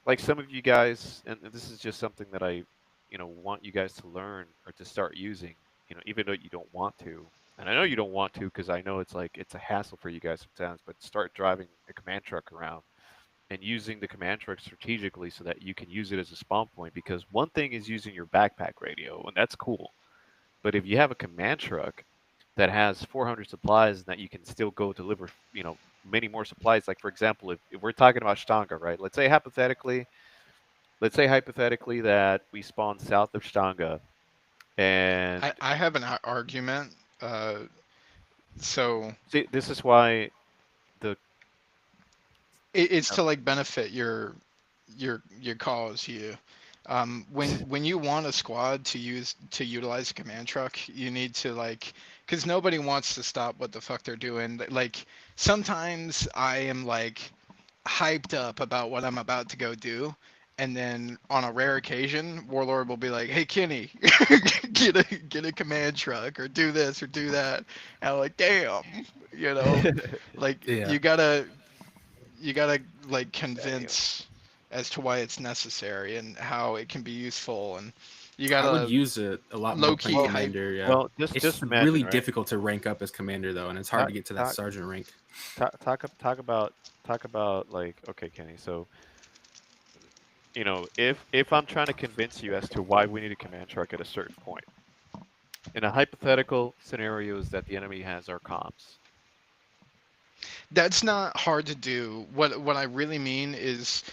like, some of you guys, and this is just something that I, want you guys to learn or to start using, even though you don't want to. And I know you don't want to because I know it's a hassle for you guys sometimes, but start driving a command truck around and using the command truck strategically so that you can use it as a spawn point. Because one thing is using your backpack radio, and that's cool. But if you have a command truck that has 400 supplies and that you can still go deliver, many more supplies. Like, for example, if we're talking about Stanga, right? Let's say hypothetically that we spawn south of Stanga, and I have an argument. Uh, so see, this is why the it's uh, to like benefit your cause. When you want a squad to utilize a command truck, you need to like, because nobody wants to stop what the fuck they're doing. Like sometimes I am like hyped up about what I'm about to go do. And then on a rare occasion, Warlord will be like, "Hey Kenny, get a command truck or do this or do that." And I'm like, "Damn, you know, like Yeah. you gotta like damn. convince as to why it's necessary and how it can be useful, and you I would gotta use it a lot more low playing key Well, hype. commander. Yeah, well, just it's just imagine, really right? difficult to rank up as commander though, and it's hard Talk to get to that talk sergeant rank. talk about like, okay, Kenny. So, if I'm trying to convince you as to why we need a command truck at a certain point, in a hypothetical scenario is that the enemy has our comms. That's not hard to do. What I really mean is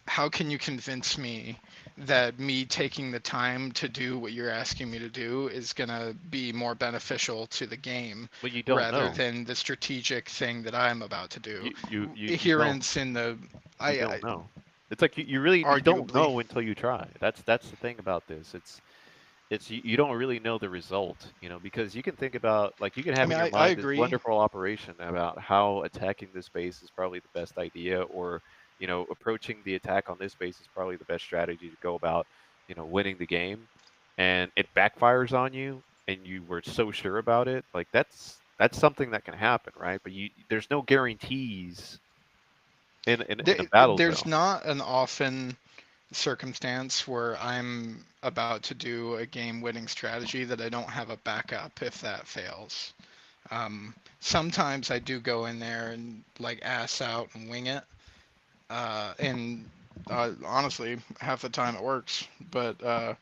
how can you convince me that me taking the time to do what you're asking me to do is going to be more beneficial to the game But you don't rather know. than the strategic thing that I'm about to do? You don't Adherence in the you I don't know. It's like you don't arguably know until you try. That's the thing about this. You don't really know the result, because you can think about, like, you can I have in mean your I mind this agree. wonderful operation about how attacking this base is probably the best idea, or approaching the attack on this base is probably the best strategy to go about, winning the game, and it backfires on you, and you were so sure about it. Like, that's something that can happen, right? But there's no guarantees in a battle There's zone. not an often circumstance where I'm about to do a game winning strategy that I don't have a backup if that fails. Sometimes I do go in there and like ass out and wing it, and honestly, half the time it works. But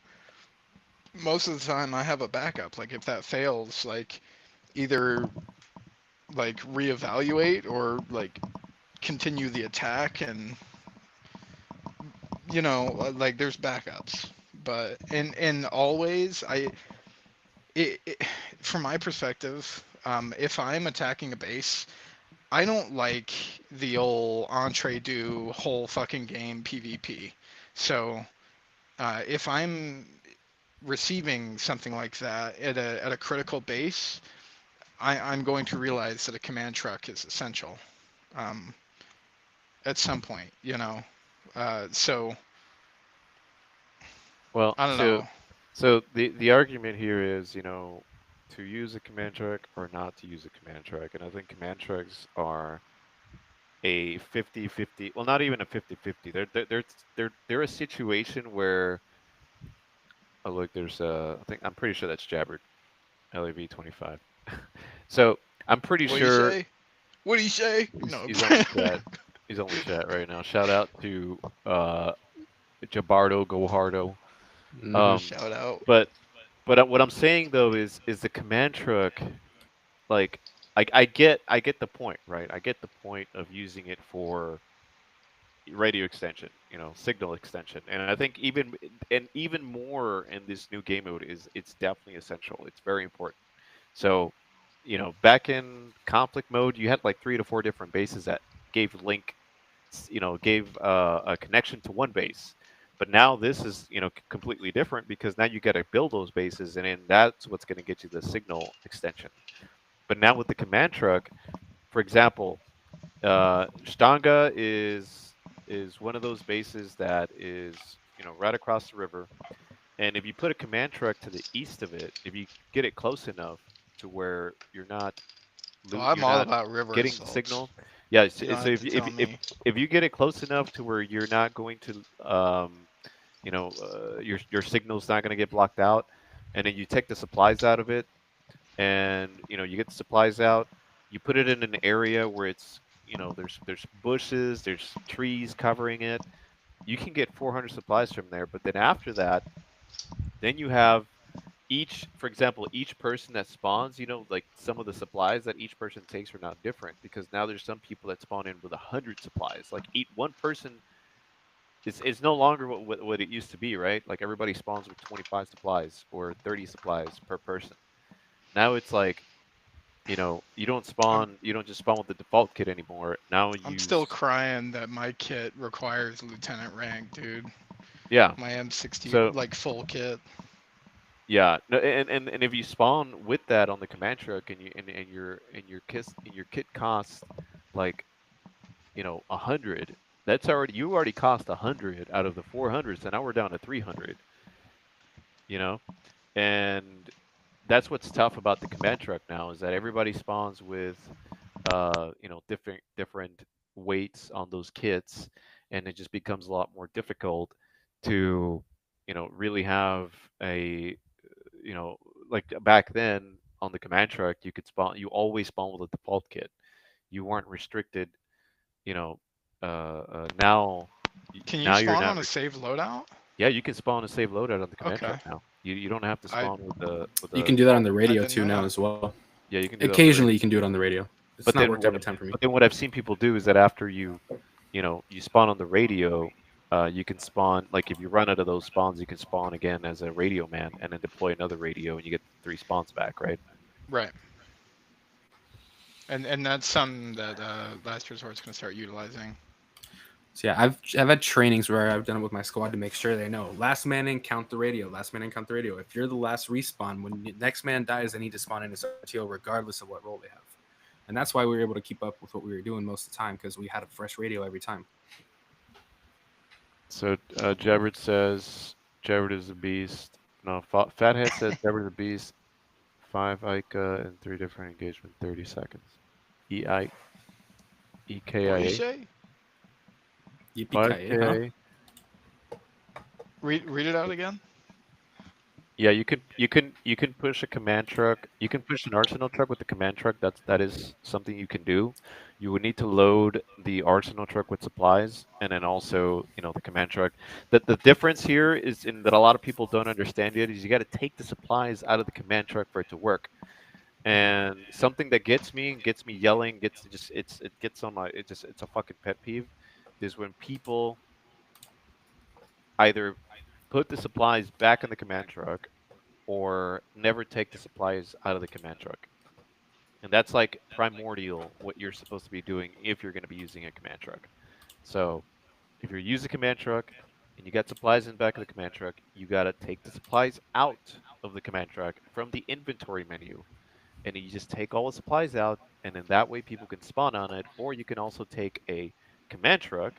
most of the time I have a backup. Like if that fails, like either like reevaluate or like continue the attack, and like there's backups. But and always it from my perspective, if I'm attacking a base, I don't like the old entree do whole fucking game PvP. So if I'm receiving something like that at a critical base, I'm going to realize that a command truck is essential um, at some point. So Well, I don't know. so the argument here is, to use a command track or not to use a command track, and I think command tracks are a 50-50. Well, not even a 50-50. They're a situation where, oh look, there's I think I'm pretty sure that's Jabbered, LAV 25. So I'm pretty What do you sure say? What do you say? he's No. he's on the chat. He's on the chat right now. Shout out to Jabardo Gohardo. Hmm. Um, Shout out. but what I'm saying though is the command truck, like, I get the point, right? I get the point of using it for radio extension, signal extension, and I think even more in this new game mode is it's definitely essential. It's very important. So, back in conflict mode, you had like 3 to 4 different bases that gave link, gave a connection to one base. But now this is, completely different because now you got to build those bases, and then that's what's going to get you the signal extension. But now with the command truck, for example, Stanga is one of those bases that is, right across the river. And if you put a command truck to the east of it, if you get it close enough to where Oh, I'm you're all not about river getting the assaults. signal. Yeah, You don't so have if to you- if tell you- if me. if you get it close enough to where you're not going to your signal's not going to get blocked out, and then you take the supplies out of it, and you get the supplies out, you put it in an area where it's, there's bushes, there's trees covering it. You can get 400 supplies from there, but then after that, then you have for example, each person that spawns, like some of the supplies that each person takes are now different because now there's some people that spawn in with 100 supplies. Like each one person is no longer what it used to be, right? Like everybody spawns with 25 supplies or 30 supplies per person. Now it's like, I'm you don't just spawn with the default kit anymore. Now I'm still use crying that my kit requires lieutenant rank, dude. yeah. My M60 So like full kit. yeah, no, and if you spawn with that on the command truck and your kit costs like, 100, you already cost 100 out of the 400, so now we're down to 300, you know, and that's what's tough about the command truck now is that everybody spawns with different weights on those kits, and it just becomes a lot more difficult to really have a you know like back then on the command truck you always spawn with a default kit. You weren't restricted. you know Now Can you now you're spawn not on a save loadout? yeah, you can spawn and save loadout on the command truck Okay. now. You don't have to I spawn with You a can do that on default the kit. I radio didn't too know now that. as well. Yeah, you can do that on the Occasionally, radio. you can do it on the radio. It's But not then worked every time for me. what I've seen people do is that after you spawn on the radio, you can spawn, like if you run out of those spawns, you can spawn again as a radio man and then deploy another radio and you get 3 spawns back, right? Right. And that's something that Last Resort's gonna start utilizing. So yeah, I've had trainings where I've done it with my squad to make sure they know last man in, count the radio. Last man in, count the radio. If you're the last respawn, when the next man dies, they need to spawn in as RTO regardless of what role they have. And that's why we were able to keep up with what we were doing most of the time because we had a fresh radio every time. So Jabbard is a beast. No, Fathead says Jabbard is a beast. 5 Ica and 3 different engagement, 30 seconds. EI What do you EKIA say? Yippee-ki-yay, huh? 5K. Read it out again. Yeah, you can push a command truck. You can push an arsenal truck with the command truck. That is something you can do. you would need to load the arsenal truck with supplies, and then also, the command truck. The difference here is in that a lot of people don't understand yet is you got to take the supplies out of the command truck for it to work. And something that gets me yelling, gets just it gets on my it's a fucking pet peeve, is when people either put the supplies back in the command truck or never take the supplies out of the command truck. And that's like primordial what you're supposed to be doing if you're going to be using a command truck. So if you're using a command truck and you got supplies in the back of the command truck, you got to take the supplies out of the command truck from the inventory menu, and you just take all the supplies out, and then that way people can spawn on it. Or you can also take a command truck,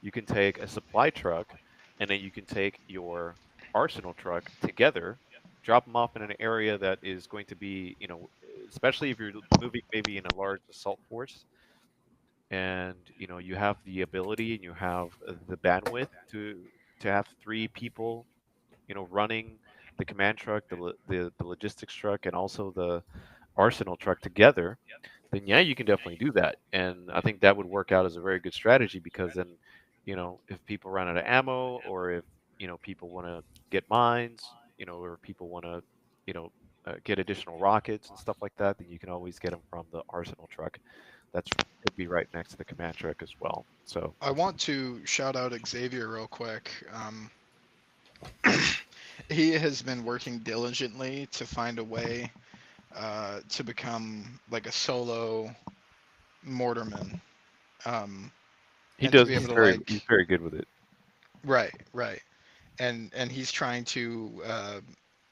you can take a supply truck, and then you can take your arsenal truck together, drop them off in an area that is going to be, especially if you're moving maybe in a large assault force, and you have the ability and you have the bandwidth to have three people, running the command truck, the logistics truck, and also the arsenal truck together, then yeah, you can definitely do that. And I think that would work out as a very good strategy, because then, if people run out of ammo, or if, people want to get mines, or people want to, get additional rockets and stuff like that, then you can always get them from the arsenal truck. That's could be right next to the command truck as well. So I want to shout out Xavier real quick. He has been working diligently to find a way to become like a solo mortarman, um, he and to does. be able to He's like very good with it. right, and he's trying to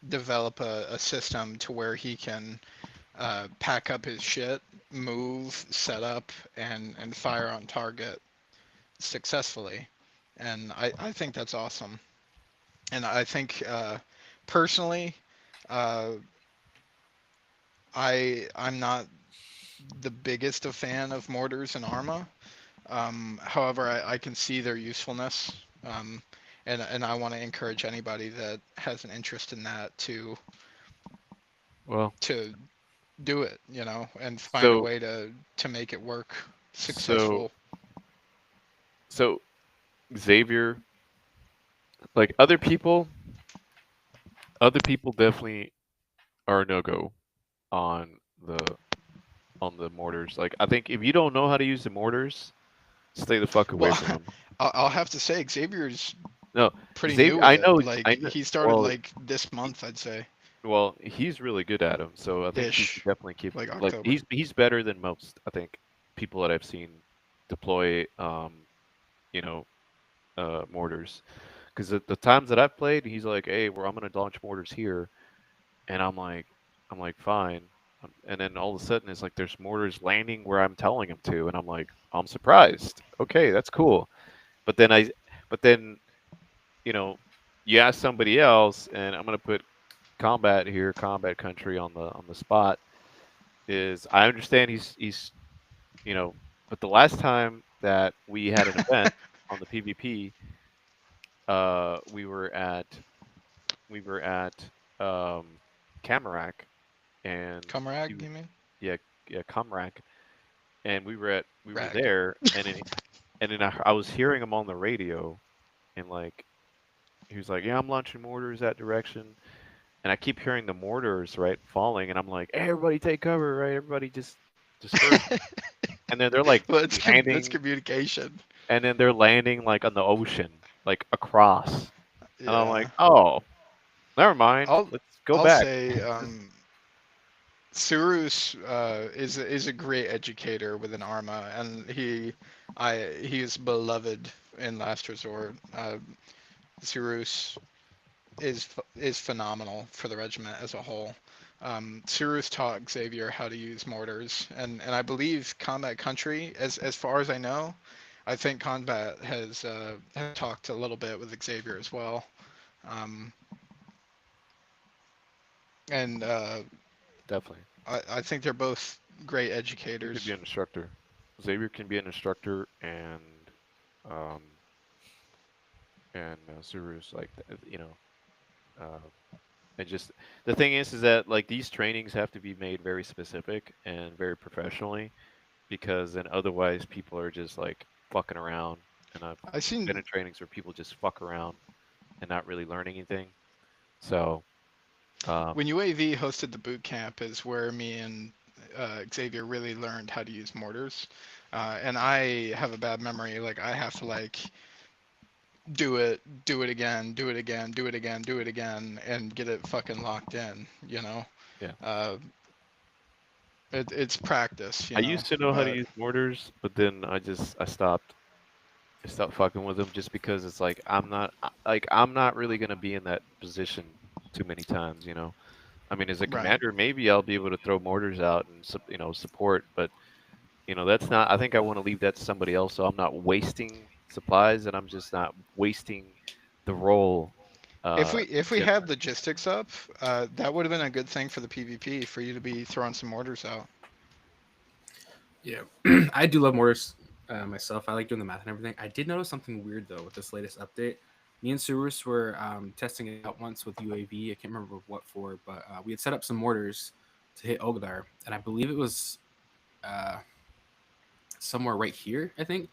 develop a system to where he can pack up his shit, move, set up, and fire on target successfully. And I think that's awesome. And I think personally, uh, I'm not the biggest of fan of mortars and arma. However, I can see their usefulness, um, and I want to encourage anybody that has an interest in that Well, to do it, and find a so way to make it work so successful. so Xavier, like other people definitely are no go on the on the mortars. Like, I think if you don't know how to use the mortars, stay the fuck away Well, from them. I'll have to say Xavier's No, pretty Xavier, new at it. Like I know. he started Well, like this month, I'd say, he's really good at them. So I think he should ish, definitely keep, like like, October. he's better than most. I think people that I've seen deploy, you know, mortars. Because the times that I've played, he's like, "Hey, I'm gonna launch mortars here," and I'm like, fine. And then all of a sudden, it's like there's mortars landing where I'm telling him to, and I'm like, I'm surprised. Okay, that's cool. But then but then you know, you ask somebody else, and I'm gonna put combat here, combat country on the spot. Is I understand he's you know, but the last time that we had an event on the PvP, we were at Camarak, and he Comrade, was, you mean? yeah, yeah, Camarak, and we were Rag. there, and then I was hearing him on the radio, and like he was like, yeah, I'm launching mortars that direction, and I keep hearing the mortars right falling, and I'm like, hey, everybody take cover, right? Everybody just disperse, and then they're like Well, it's landing, communication. and then they're landing like on the ocean, like across, and I'm like, Yeah. oh, never mind, I'll let's go I'll back. say Surus is a great educator with an Arma, and he is beloved in Last Resort. Surus is phenomenal for the regiment as a whole. Surus taught Xavier how to use mortars, and I believe Combat Country, as far as I know, I think Combat has talked a little bit with Xavier as well. Um, and Definitely. I think they're both great He could be educators. an instructor. Xavier can be an instructor, um, and Suru's like, uh, and just the thing is that like these trainings have to be made very specific and very professionally, because then otherwise people are just like fucking around. And I've I been seen in trainings where people just fuck around and not really learn anything. So, um, when UAV hosted the boot camp is where me and Xavier really learned how to use mortars. And I have a bad memory. Like I have to like do it again, do it again, do it again, do it again, and get it fucking locked in. You know, yeah. uh, it's practice. You I know, used to know how to use mortars, but then I stopped. I stopped fucking with them just because it's like I'm not really gonna be in that position too many times, you know. I mean, as a right. commander, maybe I'll be able to throw mortars out and support, but that's not. I think I want to leave that to somebody else, so I'm not wasting supplies, and I'm just not wasting the role. If we Get had logistics up, that would have been a good thing for the PvP for you to be throwing some mortars out. Yeah, I do love mortars myself. I like doing the math and everything. I did notice something weird though with this latest update. Me and Surus were testing it out once with UAV. I can't remember what for, but we had set up some mortars to hit Ogadar, and I believe it was uh, somewhere right here. I think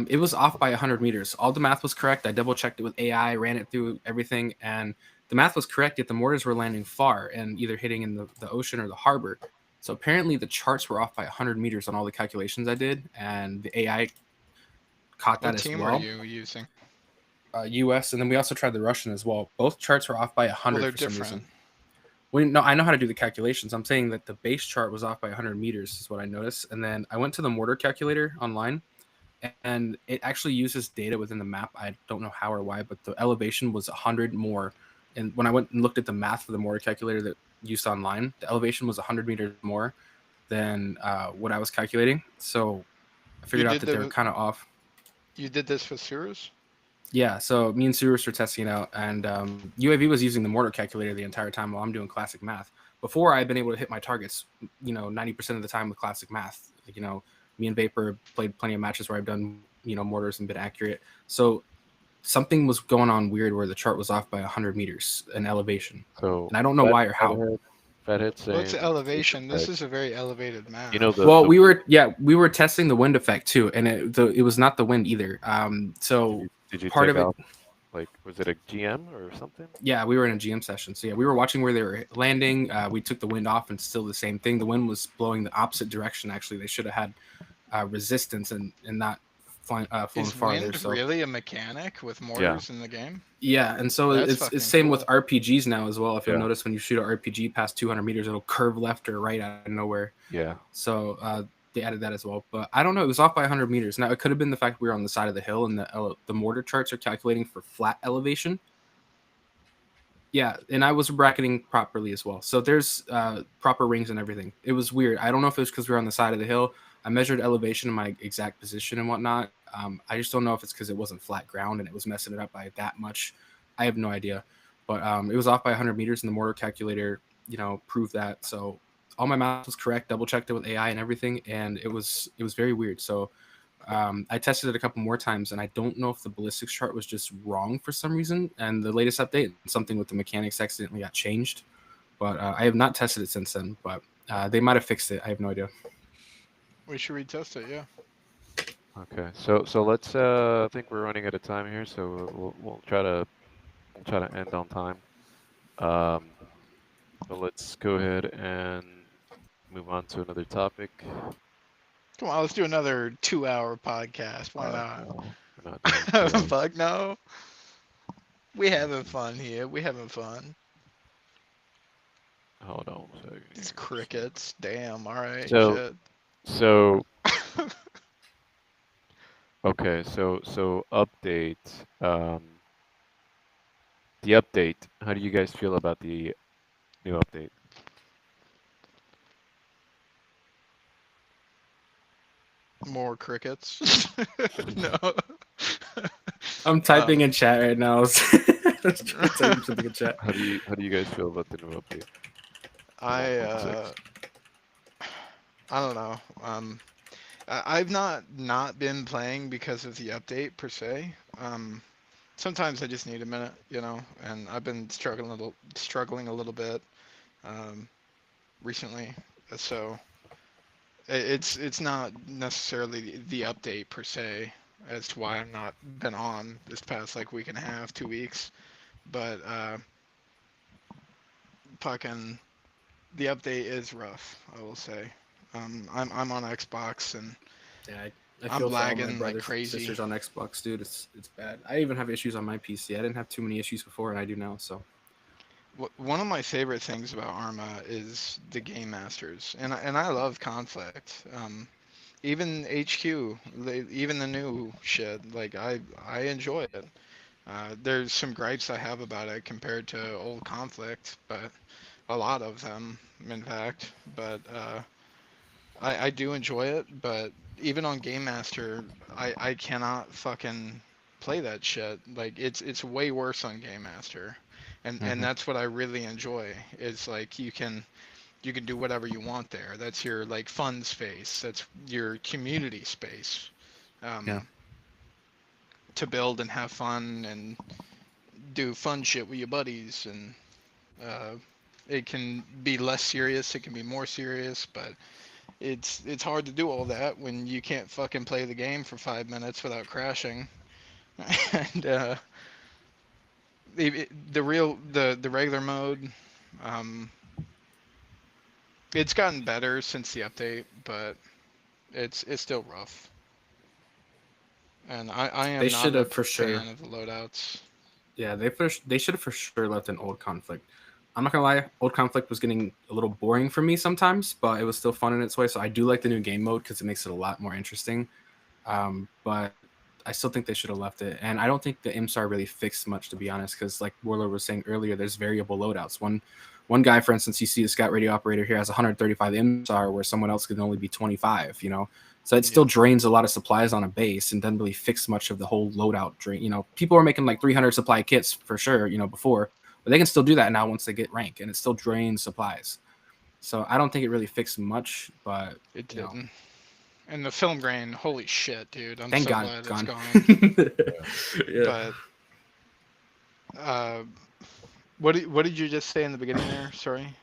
it was off by 100 meters. All the math was correct. I double checked it with AI, ran it through everything, and the math was correct. Yet the mortars were landing far and either hitting in the ocean or the harbor. So apparently the charts were off by 100 meters on all the calculations I did, and the AI caught that What as team were well. you using? US, and then we also tried the Russian as well. Both charts were off by Well, 100 they're for some different. reason. Well, no, I know how to do the calculations. I'm saying that the base chart was off by 100 meters is what I noticed, and then I went to the mortar calculator online, and it actually uses data within the map. I don't know how or why, but the elevation was 100 more. And when I went and looked at the math for the mortar calculator that used online, the elevation was 100 meters more than what I was calculating. So I You figured out did that they were the kind of off. you did this with Cirrus? Yeah, so me and Sirius were testing it out, and UAV was using the mortar calculator the entire time while I'm doing classic math. Before, I'd been able to hit my targets, 90% of the time with classic math. Like, me and Vapor played plenty of matches where I've done, mortars and been accurate. So something was going on weird where the chart was off by 100 meters in elevation, so and I don't know why or how. Fathead Well, it's saying elevation. This that is a very elevated map. Well, the we were testing the wind effect too, and it was not the wind either. So did you part take of it. off, like, was it a GM or something? Yeah, we were in a GM session. So yeah, we were watching where they were landing. We took the wind off, and still the same thing. The wind was blowing the opposite direction. Actually, they should have had resistance and not flown Is farther. wind So really a mechanic with Yeah, mortars in the game? yeah, and so That's it's fucking same with cool. RPGs now as well. If you'll yeah, notice, when you shoot an RPG past 200 meters, it'll curve left or right out of nowhere. yeah. So they added that as well. But I don't know. It was off by 100 meters. Now it could have been the fact we were on the side of the hill, and the mortar charts are calculating for flat elevation. Yeah, and I was bracketing properly as well. So there's proper rings and everything. It was weird. I don't know if it was because we were on the side of the hill. I measured elevation in my exact position and whatnot. I just don't know if it's because it wasn't flat ground and it was messing it up by that much. I have no idea. But it was off by 100 meters, and the mortar calculator, proved that. So all my math was correct. Double checked it with AI and everything, and it was very weird. So I tested it a couple more times, and I don't know if the ballistics chart was just wrong for some reason. And the latest update, something with the mechanics accidentally got changed. But I have not tested it since then. But they might have fixed it. I have no idea. We should retest it, yeah. Okay, so let's. I think we're running out of time here, so we'll try to end on time. Um, but let's go ahead and move on to another topic. Come on, let's do another 2-hour podcast. Why not? No, we're not doing 2 hours. Fuck no. We having fun here. We having fun. Hold on a second These here. crickets. Damn. All right. So Shit. so okay, so update. The update. How do you guys feel about the new update? More crickets. No. I'm typing in chat right now. Typing something in chat. How do you guys feel about the new update? The I 1.6. I don't know. I've not been playing because of the update per se. Sometimes I just need a minute, and I've been struggling a little bit recently. So It's not necessarily the update per se as to why I'm not been on this past like week and a half, 2 weeks, but fucking the update is rough. I will say. I'm on Xbox and Yeah, I I'm feel for all my lagging like brothers and crazy. sisters on Xbox, dude. It's bad. I even have issues on my PC. I didn't have too many issues before, and I do now. So One of my favorite things about Arma is the game masters, and I love conflict. Even HQ, even the new shit, like I enjoy it. There's some gripes I have about it compared to old conflict, but a lot of them, in fact. But I do enjoy it. But even on Game Master, I cannot fucking play that shit. Like it's way worse on Game Master, and hmm that's what I really enjoy. Is like you can do whatever you want there. That's your like fun space. That's your community space. yeah, Um, to build and have fun and do fun shit with your buddies and uh, it can be less serious, it can be more serious, but it's hard to do all that when you can't fucking play the game for 5 minutes without crashing. And the regular mode, um, it's gotten better since the update, but it's still rough. And I they am not should a have for sure. fan of the loadouts. Yeah, they should have for sure left an old conflict. I'm not gonna lie, old conflict was getting a little boring for me sometimes, but it was still fun in its way. So I do like the new game mode because it makes it a lot more interesting. But I still think they should have left it, and I don't think the IMSAR really fixed much, to be honest. Because like Warlord was saying earlier, there's variable loadouts. One guy, for instance, you see the scout radio operator here has 135 IMSAR, where someone else can only be 25. So it still Yeah. drains a lot of supplies on a base, and doesn't really fix much of the whole loadout drain. People are making like 300 supply kits for sure. Before, but they can still do that now once they get rank, and it still drains supplies. So I don't think it really fixed much, but It you know, didn't. And the film grain, holy shit, dude. I'm thank so God glad it's it's gone. gone. Yeah. But uh, what did you just say in the beginning there? Sorry.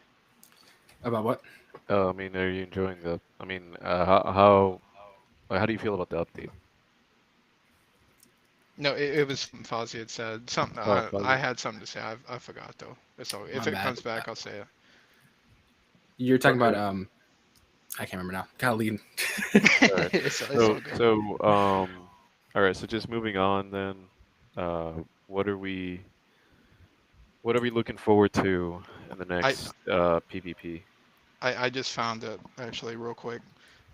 About what? I mean, are you enjoying the? I mean, how do you feel about the update? No, it was something Fozzie had said. Something Oh, I fuzzy. had something to say. I forgot though. It's all. My If it bad. comes back, I'll say it. You're talking about Okay. I can't remember now. Gotta lead. All right. It's all So, good. so, all right. So just moving on then. Uh, what are we? What are we looking forward to in the I next PvP? I just found it actually real quick.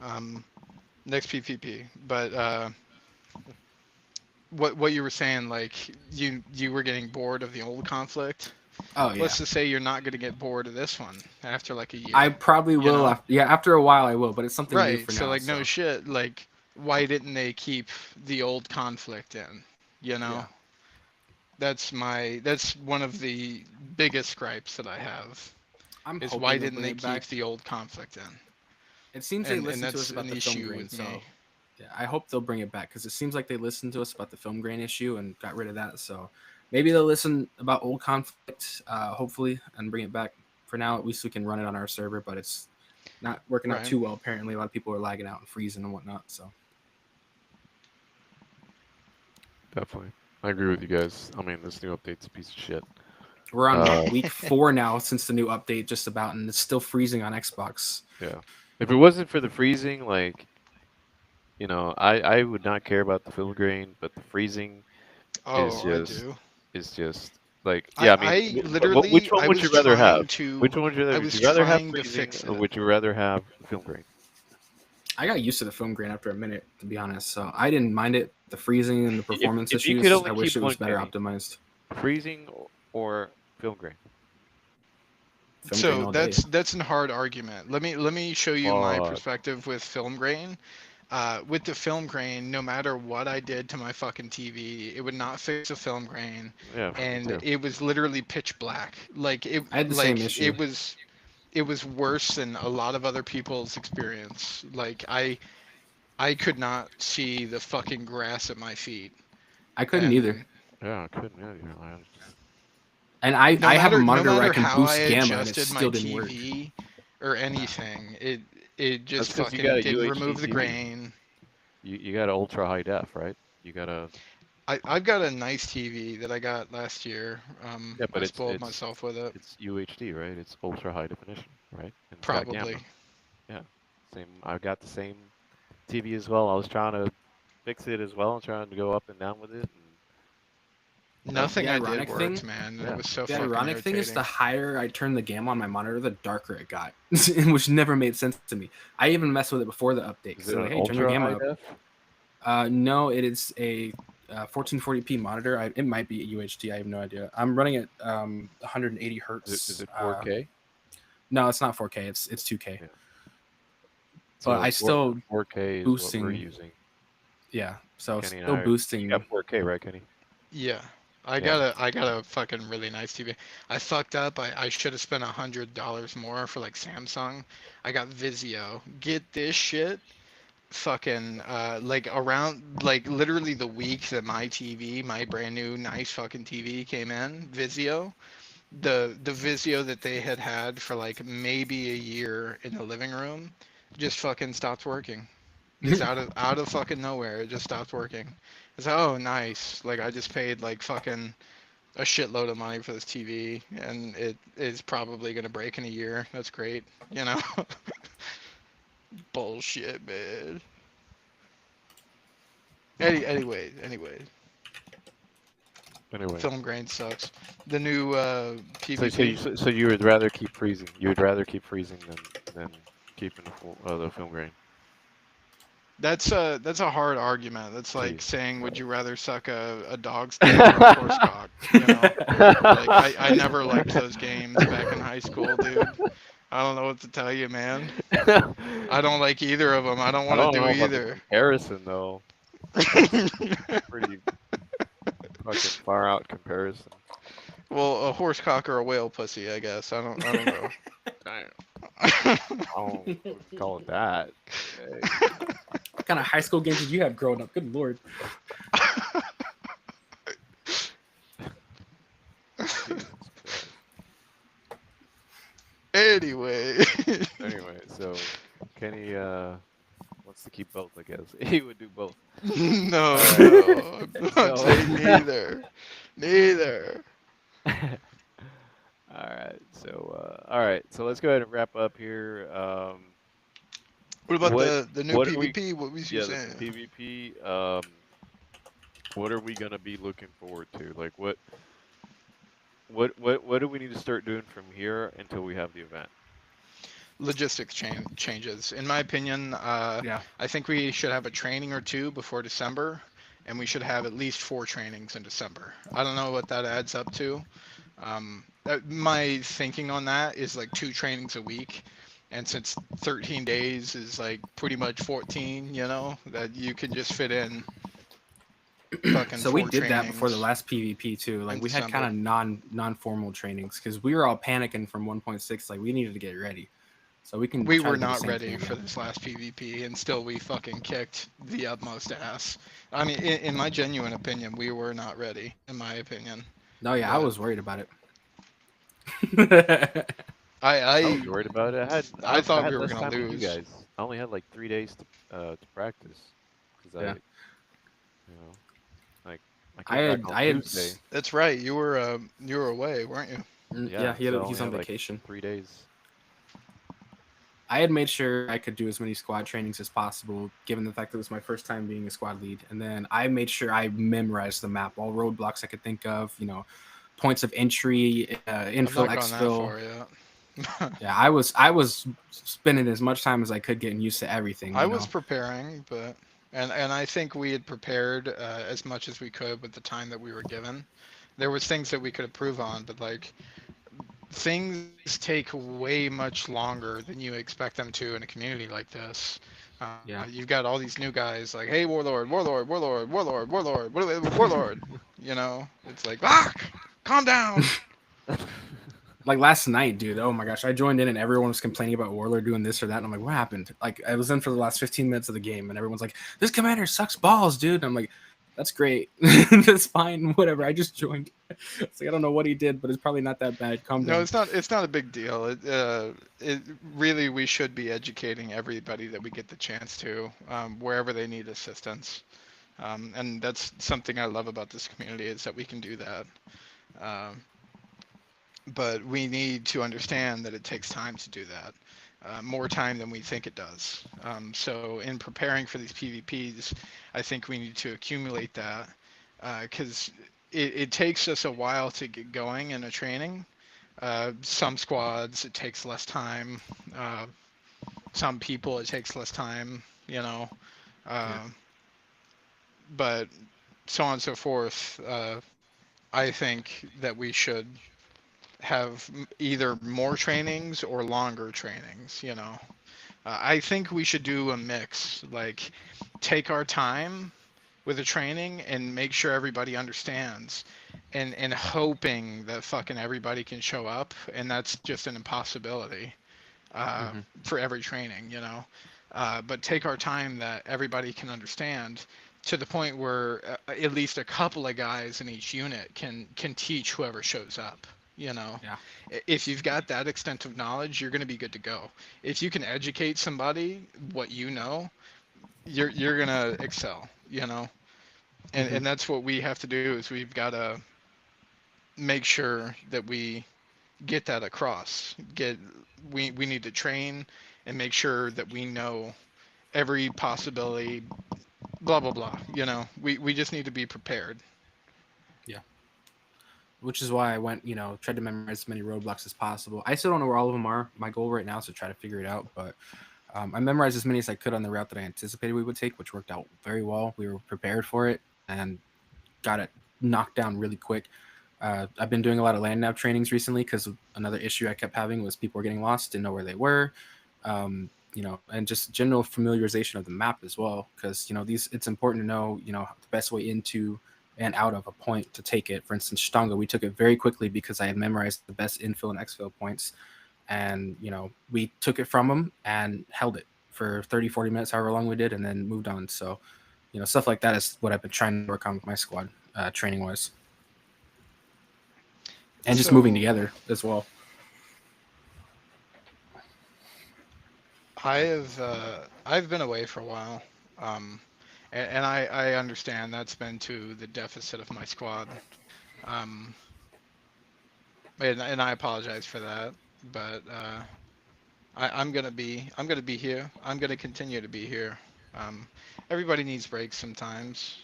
Um, next PvP, but what you were saying, like you were getting bored of the old conflict. Oh yeah, Let's just say you're not gonna get bored of this one after like a I year. probably You will. know? After a while, I will. But it's something new Right. for So now. like no So shit. Like why didn't they keep the old conflict in? You know? yeah, That's one of the biggest gripes that I have I'm is why hoping they'll didn't bring they it keep back. the old conflict in? It seems they And listened to us that's about an the film issue grain. with me. So yeah, I hope they'll bring it back because it seems like they listened to us about the film grain issue and got rid of that. So maybe they'll listen about old conflict, hopefully, and bring it back. For now, at least we can run it on our server, but it's not working out Right. too well. Apparently, a lot of people are lagging out and freezing and whatnot. So Definitely. I agree with you guys. I mean, this new update's a piece of shit. we're on Uh, week 4 now since the new update, just about, and it's still freezing on Xbox. yeah. If it wasn't for the freezing, like, I would not care about the film grain, but the freezing is Oh, I just do. is just like, yeah. I mean, I literally which one I would you was rather have? trying to Which one would you rather? I Would was you rather have trying to freezing fix or it. would you rather have film grain? I got used to the film grain after a minute, to be honest. So I didn't mind it. The freezing and the performance If you could issues, only I wish keep it was one better grain, optimized. freezing or film grain? Film grain So all day. that's a hard argument. Let me show you my Fuck. perspective with film grain. With the film grain, no matter what I did to my fucking TV, it would not fix the film grain, Yeah, me and too. it was literally pitch black. I had the same issue. It was worse than a lot of other people's experience. Like I could not see the fucking grass at my feet, I couldn't either. and Yeah, I couldn't either. And I have a no monitor where I matter can how I boost gamma, and it adjusted my still didn't work. TV or anything, It just That's 'cause you got fucking a didn't UHD remove the TV. grain. You got an ultra high def, right? You got a I've got a nice TV that I got last year. yeah, but I spoiled myself with it. it's UHD, right? It's ultra high definition, right? And it's got gamma. Probably. Yeah, same. I got the same TV as well. I was trying to fix it as well, trying to go up and down with it. Nothing The I did ironic worked, thing- man. Yeah. It was so The fucking ironic thing is, irritating. the higher I turned the gamma on my monitor, the darker it got, which never made sense to me. I even messed with it before the update. Is So it like, an hey, turn your ultra gamma high up. def? No, it is a 1440p monitor. It might be UHD. I have no idea. I'm running at 180 hertz. Is it 4K? No, it's not 4K. It's 2K. Yeah. But I still 4K is boosting. what we're using. Yeah, so Kenny and still I, boosting. you got 4K, right, Kenny? Yeah. I Yeah. got a fucking really nice TV. I fucked up. I should have spent $100 more for like Samsung. I got Vizio. Get this shit. Fucking like around like literally the week that my brand new nice fucking TV came in, Vizio. The Vizio that they had for like maybe a year in the living room just fucking stopped working. It's out of fucking nowhere. It just stopped working. It's like, oh nice. Like I just paid like fucking a shitload of money for this TV, and it is probably gonna break in a year. That's great, you know. Bullshit, man. Anyway, Anyway. film grain sucks. The new So, PvP. so you would rather keep freezing? You would rather keep freezing than keeping the film grain? That's a hard argument. That's like Jeez. saying, would you rather suck a dog's dick or a horse cock? You know, like I never liked those games back in high school, dude. I don't know what to tell you, man. I don't like either of them. I don't want to do about the either. comparison though. Pretty fucking far out comparison. Well, a horse cock or a whale pussy, I guess. I don't know. Damn. I don't call it that. Okay. What kind of high school games did you have growing up? Good lord. Jesus Christ. Anyway. Anyway, so Kenny wants to keep both, I guess. He would do both. No, Alright. I'm not saying neither. Neither. All right. So let's go ahead and wrap up here. What about What- the new what are we- PvP? What was you Yeah, saying? the PvP. What are we gonna be looking forward to? Like, what do we need to start doing from here until we have the event? Logistics changes. In my opinion, Yeah. I think we should have a training or two before December, and we should have at least 4 trainings in December. I don't know what that adds up to. My thinking on that is like 2 trainings a week, and since 13 days is like pretty much 14, you know, that you can just fit in. Fucking So we 4 did that before the trainings. last PvP too. Like in we had December. kind of non-formal trainings because we were all panicking from 1.6. Like we needed to get ready. So we can. We try were to do the not same ready thing for again. this last PvP, and still we fucking kicked the utmost ass. I mean, in my genuine opinion, we were not ready. In my opinion, No, yeah, I but- was worried about it. I was I worried about it. I thought had we were less gonna time with lose. You guys. I only had like 3 days to practice. Cause Yeah. like I I came had back on I had Tuesday. That's right. You were away, weren't you? yeah, so I he's only on had, like, vacation. 3 days. I had made sure I could do as many squad trainings as possible, given the fact that it was my first time being a squad lead. And then I made sure I memorized the map, all roadblocks I could think of, you know, points of entry, I'm infill, not gone that exfil. far yet. Yeah, I was spending as much time as I could getting used to everything. I you was know? preparing, but and I think we had prepared as much as we could with the time that we were given. There was things that we could improve on, but like things take way much longer than you expect them to in a community like this. Yeah. You've got all these new guys like, hey, warlord, warlord, warlord, warlord, warlord, warlord. You know, it's like, calm down. Like last night, dude. Oh my gosh, I joined in and everyone was complaining about Warlord doing this or that. And I'm like, what happened? Like I was in for the last 15 minutes of the game, and everyone's like, this commander sucks balls, dude. And I'm like, That's great. That's fine. Whatever. I just joined. It's like I don't know what he did, but it's probably not that bad. Calm No, down. it's not. It's not a big deal. It really we should be educating everybody that we get the chance to, wherever they need assistance. And that's something I love about this community is that we can do that. Um, but we need to understand that it takes time to do that, more time than we think it does. So in preparing for these PvPs, I think we need to accumulate that because it takes us a while to get going in a training. Some squads it takes less time. Uh, some people it takes less time. You know, Yeah. uh, but so on and so forth. I think that we should have either more trainings or longer trainings. You know, I think we should do a mix. Like, take our time with the training and make sure everybody understands, and hoping that fucking everybody can show up, and that's just an impossibility Hmm. for every training, you know. But take our time that everybody can understand to the point where at least a couple of guys in each unit can teach whoever shows up. You know, Yeah. if you've got that extent of knowledge, you're going to be good to go. If you can educate somebody what you know, you're going to excel. You know, Hmm. and that's what we have to do is we've got to make sure that we get that across. We need to train and make sure that we know every possibility, blah blah blah. You know, we just need to be prepared. Yeah. Which is why I went, tried to memorize as many roadblocks as possible. I still don't know where all of them are. My goal right now is to try to figure it out, but I memorized as many as I could on the route that I anticipated we would take, which worked out very well. We were prepared for it and got it knocked down really quick. I've been doing a lot of land nav trainings recently because another issue I kept having was people were getting lost, didn't know where they were, and just general familiarization of the map as well. Because it's important to know the best way into and out of a point to take it. For instance, Shtanga, we took it very quickly because I had memorized the best infill and exfil points, and we took it from them and held it for 30-40 minutes, however long we did, and then moved on. So stuff like that is what I've been trying to work on with my squad, training wise, and just moving So together as well. I've been away for a while, um, and I understand that's been to the deficit of my squad, um, and I apologize for that, but I'm gonna be here. I'm gonna continue to be here. Um, Everybody needs breaks sometimes.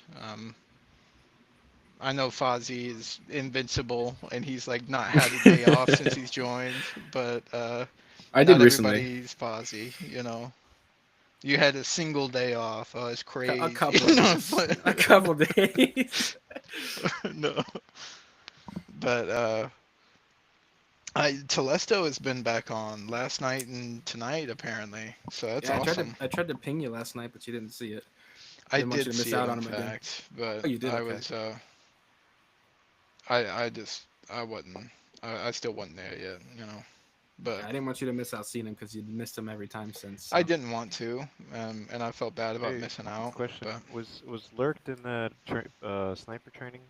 I know Fozzie is invincible and he's like not had a day off since he's joined, but I did not recently. everybody's Fozzie, you know. You had a single day off. Oh, it's A crazy. couple of No, days. A couple days. no. But Telesto has been back on last night and tonight apparently. So that's Yeah, awesome. I tried to ping you last night, but you didn't see it. I Didn't want you did to miss see it out in on him again. fact, but Oh, you did. I Okay. was I wasn't I still wasn't there yet, you know. But Yeah, I didn't want you to miss out seeing him because you missed him every time since. I So. didn't want to, and I felt bad about Hey, missing out. question: But was lurked in that sniper training?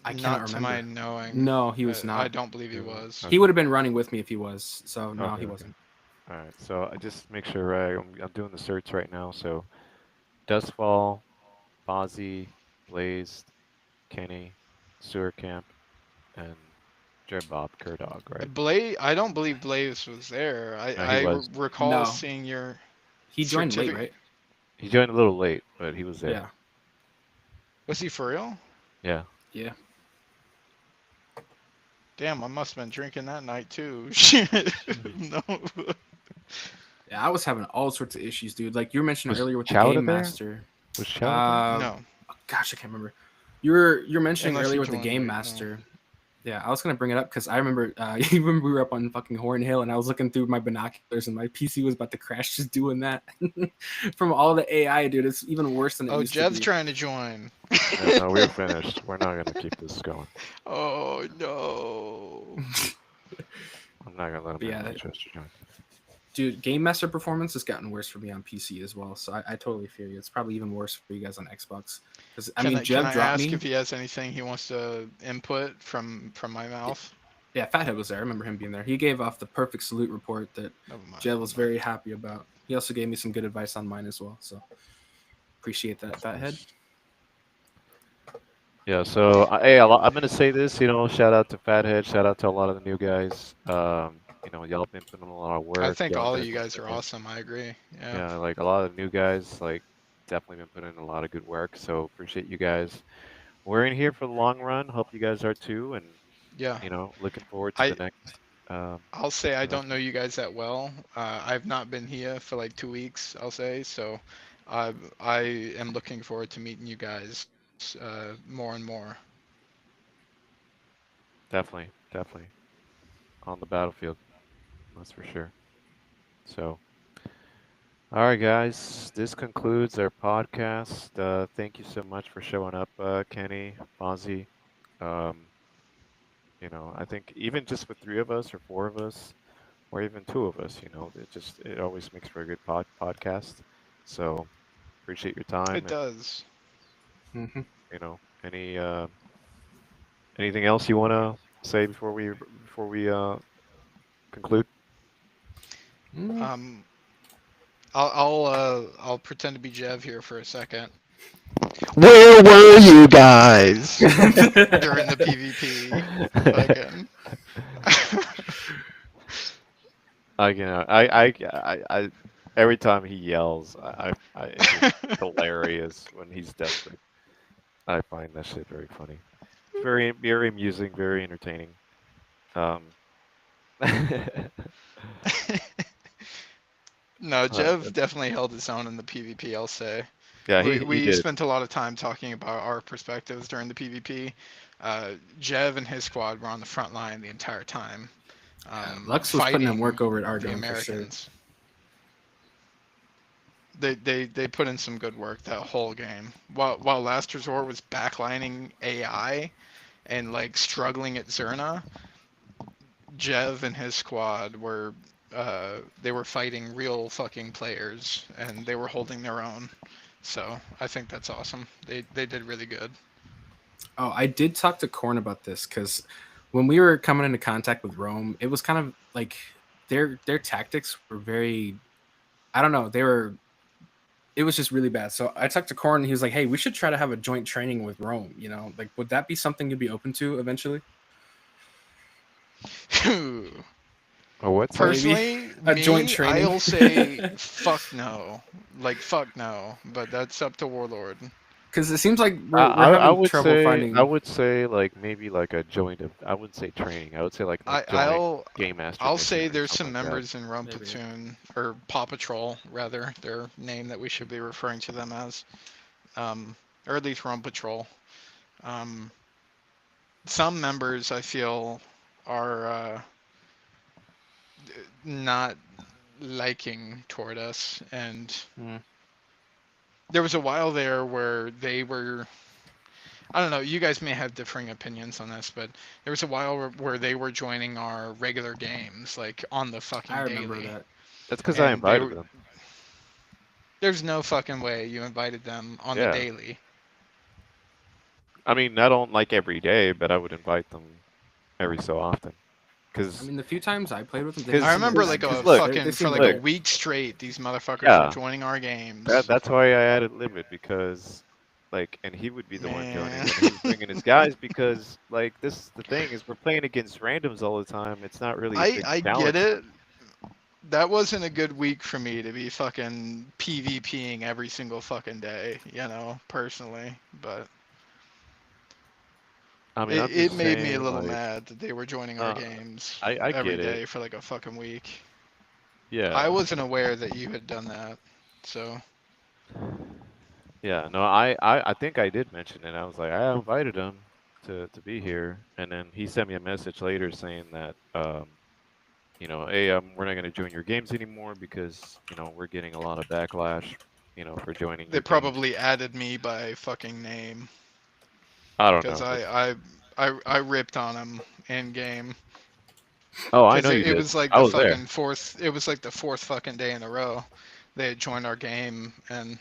I cannot not to my remember. knowing, No, he was I not. don't believe he It was was. He would okay. have been running with me if he was. So no, Okay, he okay. wasn't. All right. So I just make sure I'm doing the search right now. So Dustfall, Bozzy, Blazed, Kenny, Sewer Camp, and Bob Kerdog, right? I don't believe Blaze was there. No, he was. Recall No, seeing your he joined late, certificate. right? He joined a little late, but he was there. Yeah. Was he for real? Yeah. Yeah. Damn, I must have been drinking that night too. Shit. No. Yeah, I was having all sorts of issues, dude. Like you were mentioning Was earlier with the Chowda game there? master. Was Chowda there? Uh, No. gosh, I can't remember. You're mentioning Unless he earlier with the joined game late. No. master. Yeah, I was gonna bring it up because I remember even we were up on fucking Horn Hill and I was looking through my binoculars and my PC was about to crash just doing that. From all the AI, dude, it's even worse than it Oh, used to Jev's be. trying to join. Yeah, no, we're finished. We're not gonna keep this going. Oh no. I'm not gonna let him Yeah, have Manchester join. Dude, Game Master performance has gotten worse for me on PC as well. So I totally feel you. It's probably even worse for you guys on Xbox. Because I mean, Can Jev I dropped ask me. if he has anything he wants to input from my Yeah, mouth? yeah, Fathead was there. I remember him being there. He gave off the perfect salute report that Never mind. Jev Never was mind. very happy about. He also gave me some good advice on mine as well. So appreciate that, Fathead. Yeah, so hey, I'm gonna say this, shout out to Fathead, shout out to a lot of the new guys. Y'all been putting in a lot of I work. think Y'all all of been you guys are consistent. awesome. I agree. Yeah. Yeah, like a lot of the new guys, like definitely been putting in a lot of good work. So appreciate you guys. We're in here for the long run. Hope you guys are too, and Yeah. looking forward to I the next. I'll say I The next don't know you guys that well. I've not been here for like 2 weeks, I'll say. So I am looking forward to meeting you guys more and more. Definitely, definitely on the battlefield. That's for sure. So, all right, guys, this concludes our podcast. Thank you so much for showing up, Kenny, Fonzie. Um, I think even just with three of us or four of us, or even two of us, it always makes for a good podcast. So appreciate your time It and does. Mm-hmm. anything else you want to say before we conclude? Mm. Um, I'll pretend to be Jev here for a second. Where were you guys during the PvP? Fucking. I every time he yells, it's just hilarious when he's desperate. I find that shit very funny. It's very, very amusing, very entertaining. Um, No, uh, Jev definitely held his own in the PvP, I'll say. yeah, he We did. spent a lot of time talking about our perspectives during the PvP. Jev and his squad were on the front line the entire time, Yeah, Lux was putting in fighting work over at our the dome for sure. Americans. They put in some good work that whole game. While Last Resort was backlining AI and like struggling at Zerna, Jev and his squad were they were fighting real fucking players and they were holding their own. So I think that's awesome. They did really good. Oh, I did talk to Korn about this because when we were coming into contact with Rome, it was kind of like their tactics were very. I don't know. They were. It was just really bad. So I talked to Korn, and he was like, "Hey, we should try to have a joint training with Rome. Like would that be something you'd be open to eventually? Oh, what? Sorry. Maybe Personally, a joint me, training." I'll say fuck no. Like fuck no, but that's up to Warlord. Because it seems like I, we're I I having would trouble say I finding. would say like maybe like a joint of I wouldn't say training. I would say like a I, joint I'll game master I'll mission say or there's something some like that. members in Rome Maybe. Platoon or Paw Patrol rather, their name that we should be referring to them as, or at least Rome Patrol. Um, some members I feel are not liking toward us, and Mm. there was a while there where they were. I don't know. You guys may have differing opinions on this, but there was a while where they were joining our regular games, like on the I fucking remember daily, that. That's because I and they invited were. them. There's no fucking way you invited them on the Yeah. daily. I mean, I don't like every day, but I would invite them every so often. I Cause, mean, the few times I played with them, they I didn't cause, seem like remember bad cause, like cause a guys. look, They fucking for seemed like like a look, week straight, these motherfuckers were yeah, joining our games. that's why I added Limit because, like, and he would be the one joining, Man, and he was bringing his guys because, like, this the thing is we're playing against randoms all the time. It's not really a big I get challenge. it. That wasn't a good week for me to be fucking PvPing every single fucking day, personally. But I mean, I'm it just made me a saying, little like, mad that they were joining our uh, games I every get it. day for like a fucking week. I Yeah, wasn't aware that you had done that. So, yeah. No, I think I did mention it. I was like, I invited him to be here, and then he sent me a message later saying that, hey, we're not going to join your games anymore because, we're getting a lot of backlash, for joining they your games. probably added me by fucking name I don't because know. I ripped on him in game. Oh, I Because know you it did. was like I the was there. fucking fourth. It was like the fourth fucking day in a row they had joined our game, and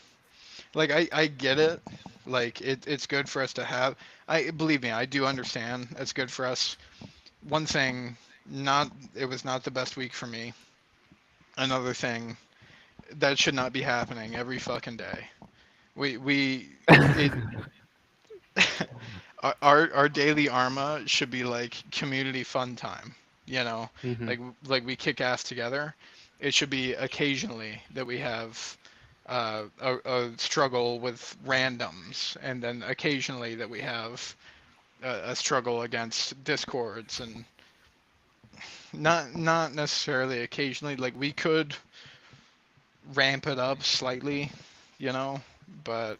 like I get it. Like it's good for us to have. I believe me, I do understand. It's good for us. One thing, not it was not the best week for me. Another thing, that should not be happening every fucking day. We it our daily Arma should be like community fun time. You know, Hmm. like we kick ass together. It should be occasionally that we have a struggle with randoms, and then occasionally that we have a struggle against discords, and not necessarily occasionally. Like we could ramp it up slightly, you know, but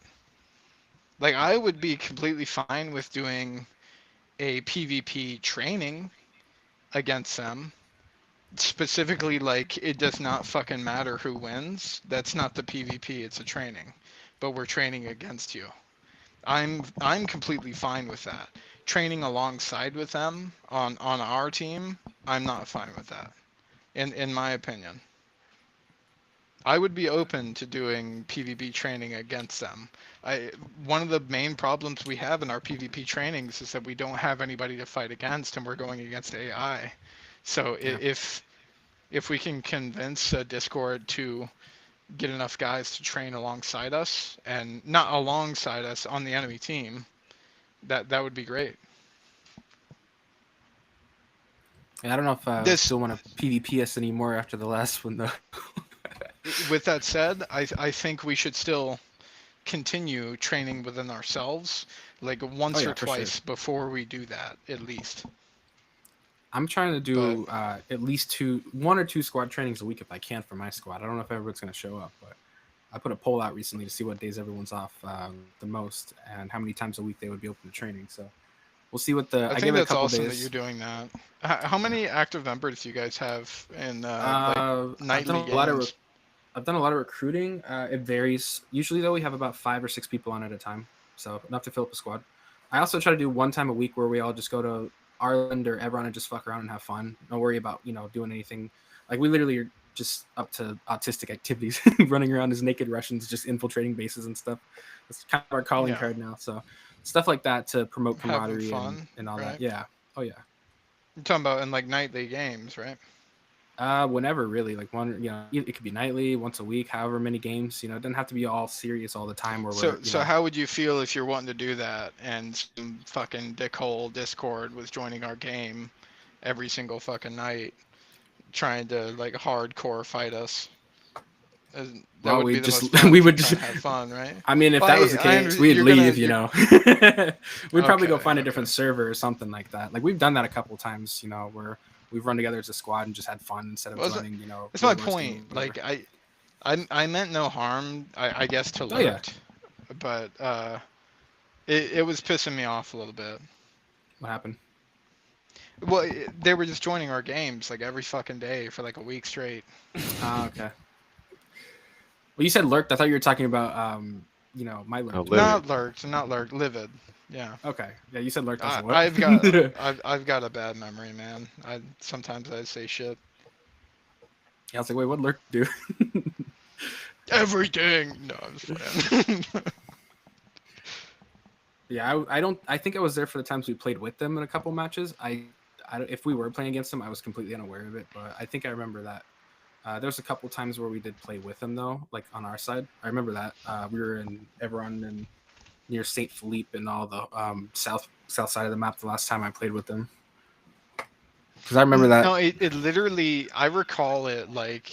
like I would be completely fine with doing a PvP training against them. Specifically, like it does not fucking matter who wins. That's not the PvP. It's a training, but we're training against you. I'm completely fine with that. Training alongside with them on our team, I'm not fine with that. In my opinion, I would be open to doing PvP training against them. I One of the main problems we have in our PvP trainings is that we don't have anybody to fight against, and we're going against AI. So Yeah. if we can convince a Discord to get enough guys to train alongside us, and not alongside us on the enemy team, that would be great. Yeah, I don't know if I This still want to PvP us anymore after the last one though. With that said, I think we should still continue training within ourselves, like Oh once yeah, or for sure. twice before we do that, at least. I'm trying to But do at least one or two squad trainings a week if I can for my squad. I don't know if everyone's going to show up, but I put a poll out recently to see what days everyone's off the most and how many times a week they would be open to training. So we'll see what I I think gave it a that's couple awesome that you're days. doing that. How Yeah. many active members do you guys have in like I've done nightly a lot of games? I've done a lot of recruiting. It varies. Usually though, we have about 5 or 6 people on at a time, so enough to fill up a squad. I also try to do one time a week where we all just go to Ireland or Everon and just fuck around and have fun. Don't worry about doing anything. Like we literally are just up to autistic activities, running around as naked Russians, just infiltrating bases and stuff. That's kind of our calling Yeah, card now. So stuff like that to promote having camaraderie and fun, and all that. right? Yeah. Oh yeah. You're talking about in like nightly games, right? Whenever really, like it could be nightly, once a week, however many games. It doesn't have to be all serious all the time. Where we're, So how would you feel if you're wanting to do that and some fucking dickhole Discord was joining our game every single fucking night, trying to like hardcore fight us? That well, would we be the just most fun we if you're would trying just. to have fun, right? I mean, if Well, that was the case, we'd you're gonna leave. you're We'd probably go okay, find a okay. different server or something like that. Like we've done that a couple times. Where we've run together as a squad and just had fun instead of Well, joining. that's my Warlords game or point. whatever. Like I meant no harm, I guess, to Oh yeah. Lurked, but it was pissing me off a little bit. What happened? Well, they were just joining our games like every fucking day for like a week straight. Okay. Well, you said lurked. I thought you were talking about my Oh, lurked. Livid. Not lurked, livid. Yeah. Okay. Yeah, you said lurked. I was I, like, what? I've got I've got a bad memory, man. Sometimes I say shit. Yeah, I was like, wait, what lurked do? Everything. No, I'm just playing. Yeah, I don't. I think I was there for the times we played with them in a couple matches. If we were playing against them, I was completely unaware of it. But I think I remember that. There was a couple times where we did play with them though, like on our side. I remember that we were in Everon and near Saint Philippe and all the south side of the map the last time I played with them. Because I remember that. No, it literally. I recall it like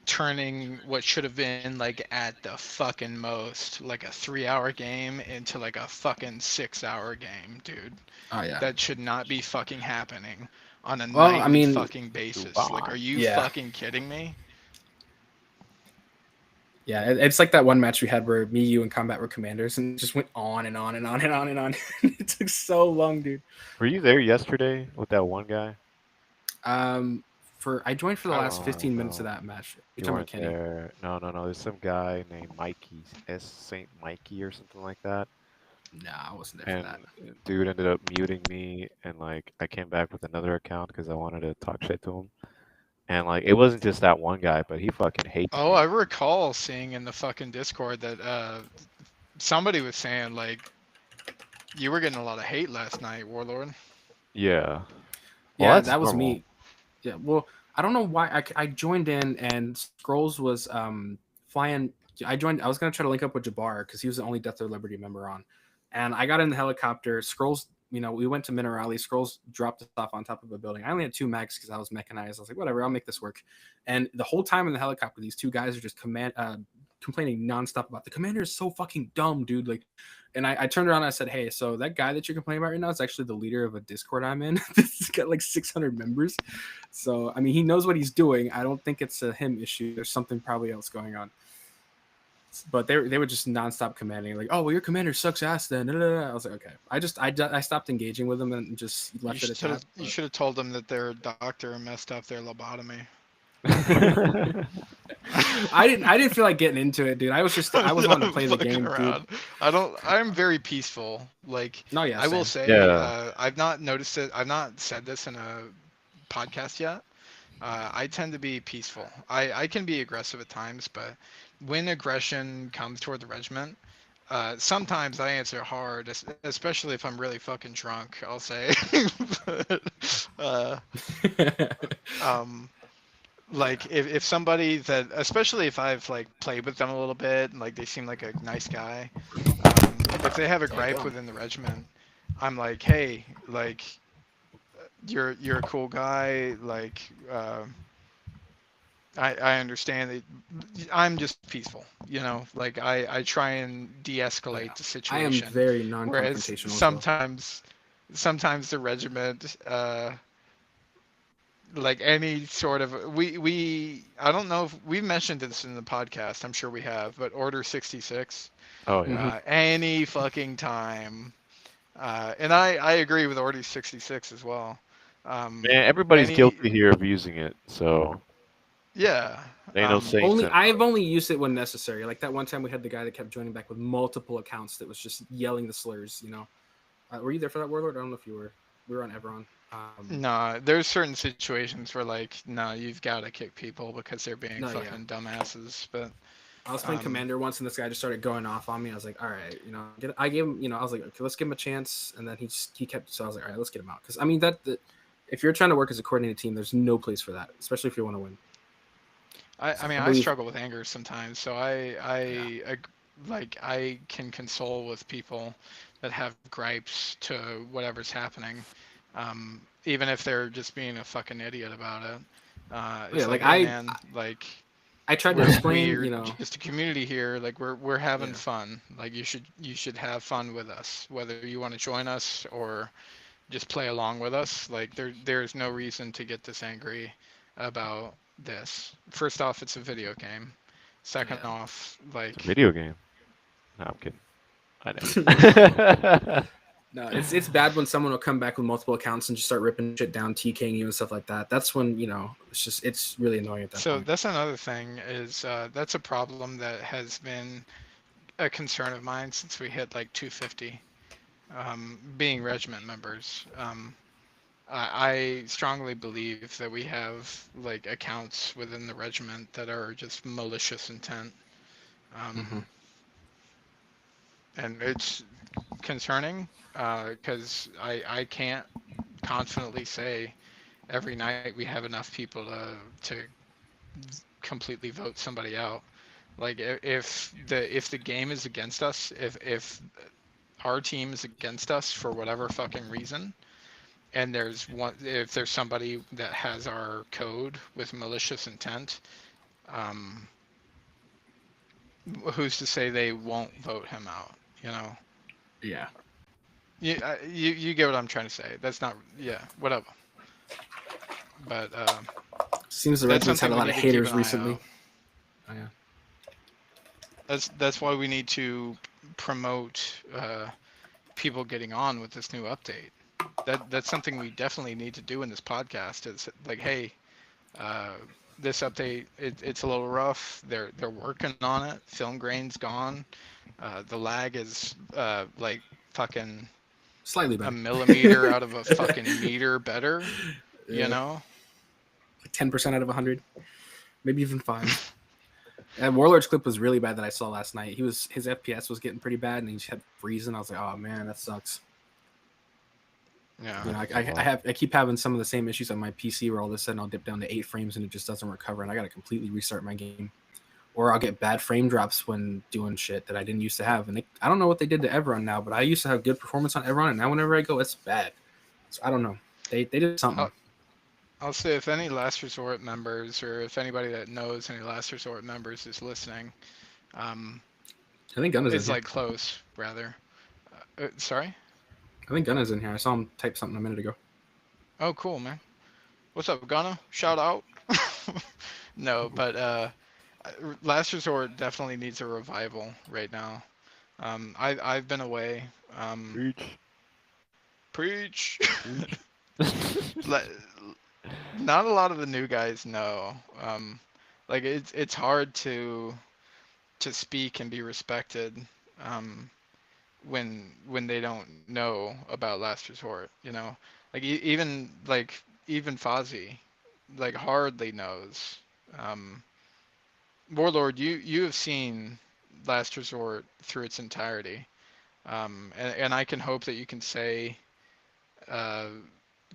turning what should have been like at the fucking most like a 3 hour game into like a fucking 6 hour game, dude. Oh yeah. That should not be fucking happening on a Well, I nightly mean, fucking basis. Like, are you yeah. fucking kidding me? Yeah, it's like that one match we had where me, you, and Combat were commanders, and it just went on and on and on and on and on. It took so long, dude. Were you there yesterday with that one guy? I joined for the last Oh, 15 minutes of no. that match. You're You talking about weren't Kenny. there. No. There's some guy named Mikey, Saint Mikey or something like that. Nah, I wasn't there for and that. dude ended up muting me, and like I came back with another account because I wanted to talk shit to him. And like it wasn't just that one guy, but he fucking hates Oh, me. I recall seeing in the fucking Discord that somebody was saying like you were getting a lot of hate last night, Warlord. Yeah. Well, Yeah, that's that was normal. me. Yeah, well, I don't know why I joined in and Scrolls was flying. I joined. I was gonna try to link up with Jabbar because he was the only Death or Liberty member on, and I got in the helicopter. Scrolls, we went to Minerali. Scrolls dropped us off on top of a building. I only had 2 mags because I was mechanized. I was like, whatever, I'll make this work. And the whole time in the helicopter, these 2 guys are just complaining nonstop about the commander is so fucking dumb, dude. Like, and I turned around and I said, hey, so that guy that you're complaining about right now is actually the leader of a Discord I'm in. This has got like 600 members. So, I mean, he knows what he's doing. I don't think it's a him issue. There's something probably else going on. But they were just nonstop commanding, like, oh, well, your commander sucks ass then. I was like, okay. I stopped engaging with him and just left it at that. You should have told them that their doctor messed up their lobotomy. I didn't feel like getting into it, dude. I was wanting to play the game, around. dude. I'm very peaceful. Like No, yeah, I will same. say, Yeah. I've not noticed it. I've not said this in a podcast yet. I tend to be peaceful. I can be aggressive at times, but when aggression comes toward the regiment, sometimes I answer hard, especially if I'm really fucking drunk. I'll say, but, um, like if somebody that, especially if I've like played with them a little bit and like they seem like a nice guy, if they have a gripe within the regiment, I'm like, hey, like you're a cool guy, like I understand that I'm just peaceful, like I try and Oh, de-escalate yeah. the I am situation, very whereas non-confrontational as well. sometimes the regiment like any sort of we I don't know if we've mentioned this in the podcast, I'm sure we have, but Order 66, Oh Mm-hmm. yeah. any fucking time, and I agree with Order 66 as well. Man, everybody's Any guilty here of using it, so Yeah. there ain't no saints in it. I've only used it when necessary. Like that one time we had the guy that kept joining back with multiple accounts that was just yelling the slurs. Were you there for that, Warlord? I don't know if you were. We were on Everon. Nah, there's certain situations where like, no, you've got to kick people because they're being No, yeah. fucking dumbasses. But I was playing um, Commander once, and this guy just started going off on me. I was like, all right, I gave him, I was like, okay, let's give him a chance. And then he kept, so I was like, all right, let's get him out. Because I mean, if you're trying to work as a coordinated team, there's no place for that, especially if you want to win. I mean, I struggle with anger sometimes, so like I can console with people that have gripes to whatever's happening, even if they're just being a fucking idiot about it. It's Yeah, like like, hey man, like I tried to explain, we're just a community here. Like we're having Yeah. fun. Like you should have fun with us, whether you want to join us or just play along with us. Like there's no reason to get this angry about this. First off, it's a video game. Second Yeah. off, It's a like video game. No, I'm kidding. I know. No, it's bad when someone will come back with multiple accounts and just start ripping shit down, TKing you and stuff like that. That's when it's really annoying at that so point. that's another thing is that's a problem that has been a concern of mine since we hit like 250, being regiment members. I strongly believe that we have like accounts within the regiment that are just malicious intent. Mm-hmm. And it's concerning because I can't confidently say every night we have enough people to completely vote somebody out. Like if the game is against us, if our team is against us for whatever fucking reason, and if there's somebody that has our code with malicious intent, um, who's to say they won't vote him out? You know. Yeah. You get what I'm trying to say. That's not, yeah, whatever. But Seems the that's regiment's had something a we lot of need to keep haters an eye recently. out. Oh, yeah. That's why we need to promote people getting on with this new update. That's something we definitely need to do in this podcast. It's like, hey, uh, this update it's a little rough. They're working on it. Film grain's gone. The lag is like fucking Slightly a better. millimeter out of a fucking meter better, you Yeah. know? 10% out of 100, maybe even 5. And Warlord's clip was really bad that I saw last night. His FPS was getting pretty bad, and he just kept freezing. I was like, oh man, that sucks. Yeah. You know, I keep having some of the same issues on my PC where all of a sudden I'll dip down to 8 frames and it just doesn't recover, and I got to completely restart my game. Or I'll get bad frame drops when doing shit that I didn't used to have. And I don't know what they did to Everon now, but I used to have good performance on Everon, and now whenever I go, it's bad. So I don't know. They did something. I'll say if any Last Resort members, or if anybody that knows any Last Resort members is listening, I think Gunna's in is here. like close, rather. Sorry? I think Gunna's in here. I saw him type something a minute ago. Oh, cool, man. What's up, Gunna? Shout out. No, but Last Resort definitely needs a revival right now. I've been away. Preach. Le- Not a lot of the new guys know. Like it's hard to speak and be respected when they don't know about Last Resort. You know, like even Fozzie, like hardly knows. Um, Warlord, you have seen Last Resort through its entirety, and I can hope that you can say uh,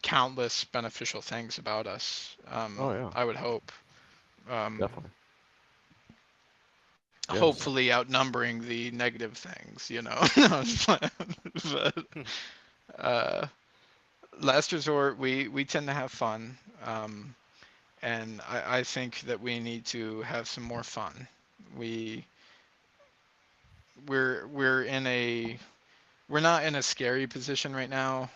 countless beneficial things about us. Oh yeah, I would hope. definitely. Yes. Hopefully outnumbering the negative things, you know. No, I'm just playing. But uh, Last Resort, we tend to have fun, and I think that we need to have some more fun. We we're in a we're not in a scary position right now.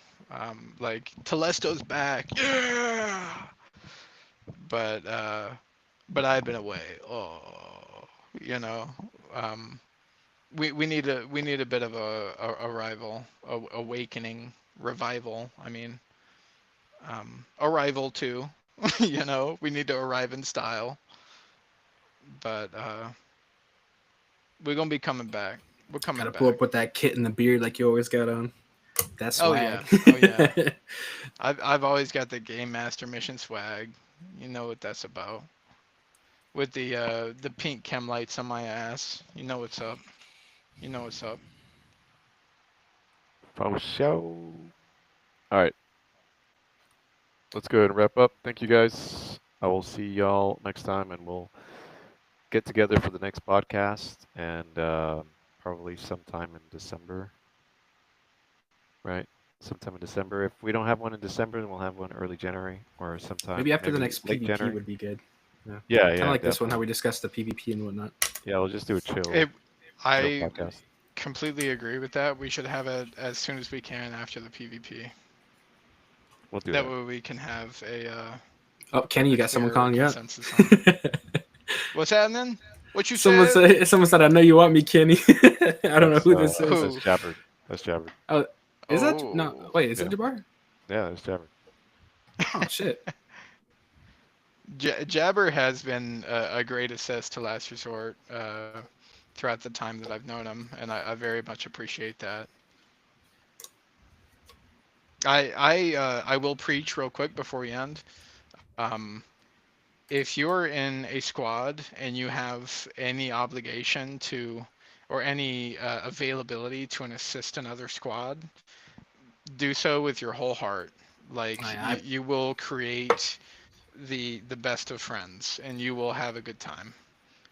Like Telesto's back, yeah. But I've been away. Oh, you know. Um, we need a bit of a rival, awakening, revival. I mean, arrival too. You know, we need to arrive in style. But we're gonna be coming back. We're coming Gotta pull back. up with that kit and the beard like you always got on. That's Oh swag. yeah. Oh yeah. I've always got the Game Master mission swag. You know what that's about. With the pink chem lights on my ass. You know what's up. You know what's up. For sure. All right, let's go ahead and wrap up. Thank you guys. I will see y'all next time, and we'll get together for the next podcast, and probably sometime in December, right? Sometime in December. If we don't have one in December, then we'll have one early January or sometime Maybe after the maybe next late PvP January. would be good. Yeah, Yeah, kind of yeah, like this one, how we definitely. discussed the PvP and whatnot. Yeah, we'll just do a chill It, I podcast. completely agree with that. We should have it as soon as we can after the PvP. We'll do That that. way we can have Oh, Kenny, you got someone clear calling you up. consensus on it. What's happening? What you Someone said? said, I know you want me, Kenny. I don't know who this is. That's Who? Jabbered. That's Jabbered. Oh, is that no? Oh. Wait, is Yeah, that Jabbar? yeah, that's Jabbered. Oh shit! Jabber has been a great assist to Last Resort throughout the time that I've known him, and I very much appreciate that. I will preach real quick before we end. Um, if you're in a squad and you have any obligation to, or any availability to an assist another squad, do so with your whole heart. Like you will create the best of friends, and you will have a good time.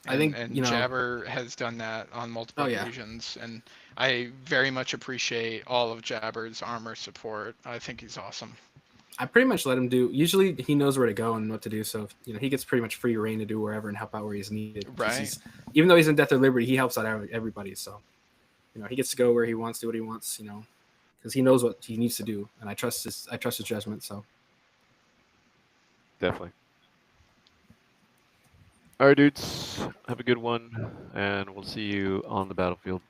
I think And Jabber has done that on multiple Oh yeah, occasions, and I very much appreciate all of Jabber's armor support. I think he's awesome. I pretty much let him do. Usually, he knows where to go and what to do. So he gets pretty much free reign to do wherever and help out where he's needed. Right. Even though he's in Death or Liberty, he helps out everybody. So he gets to go where he wants, do what he wants. Because he knows what he needs to do, and I trust his judgment. So Definitely. All right, dudes. Have a good one, and we'll see you on the battlefield.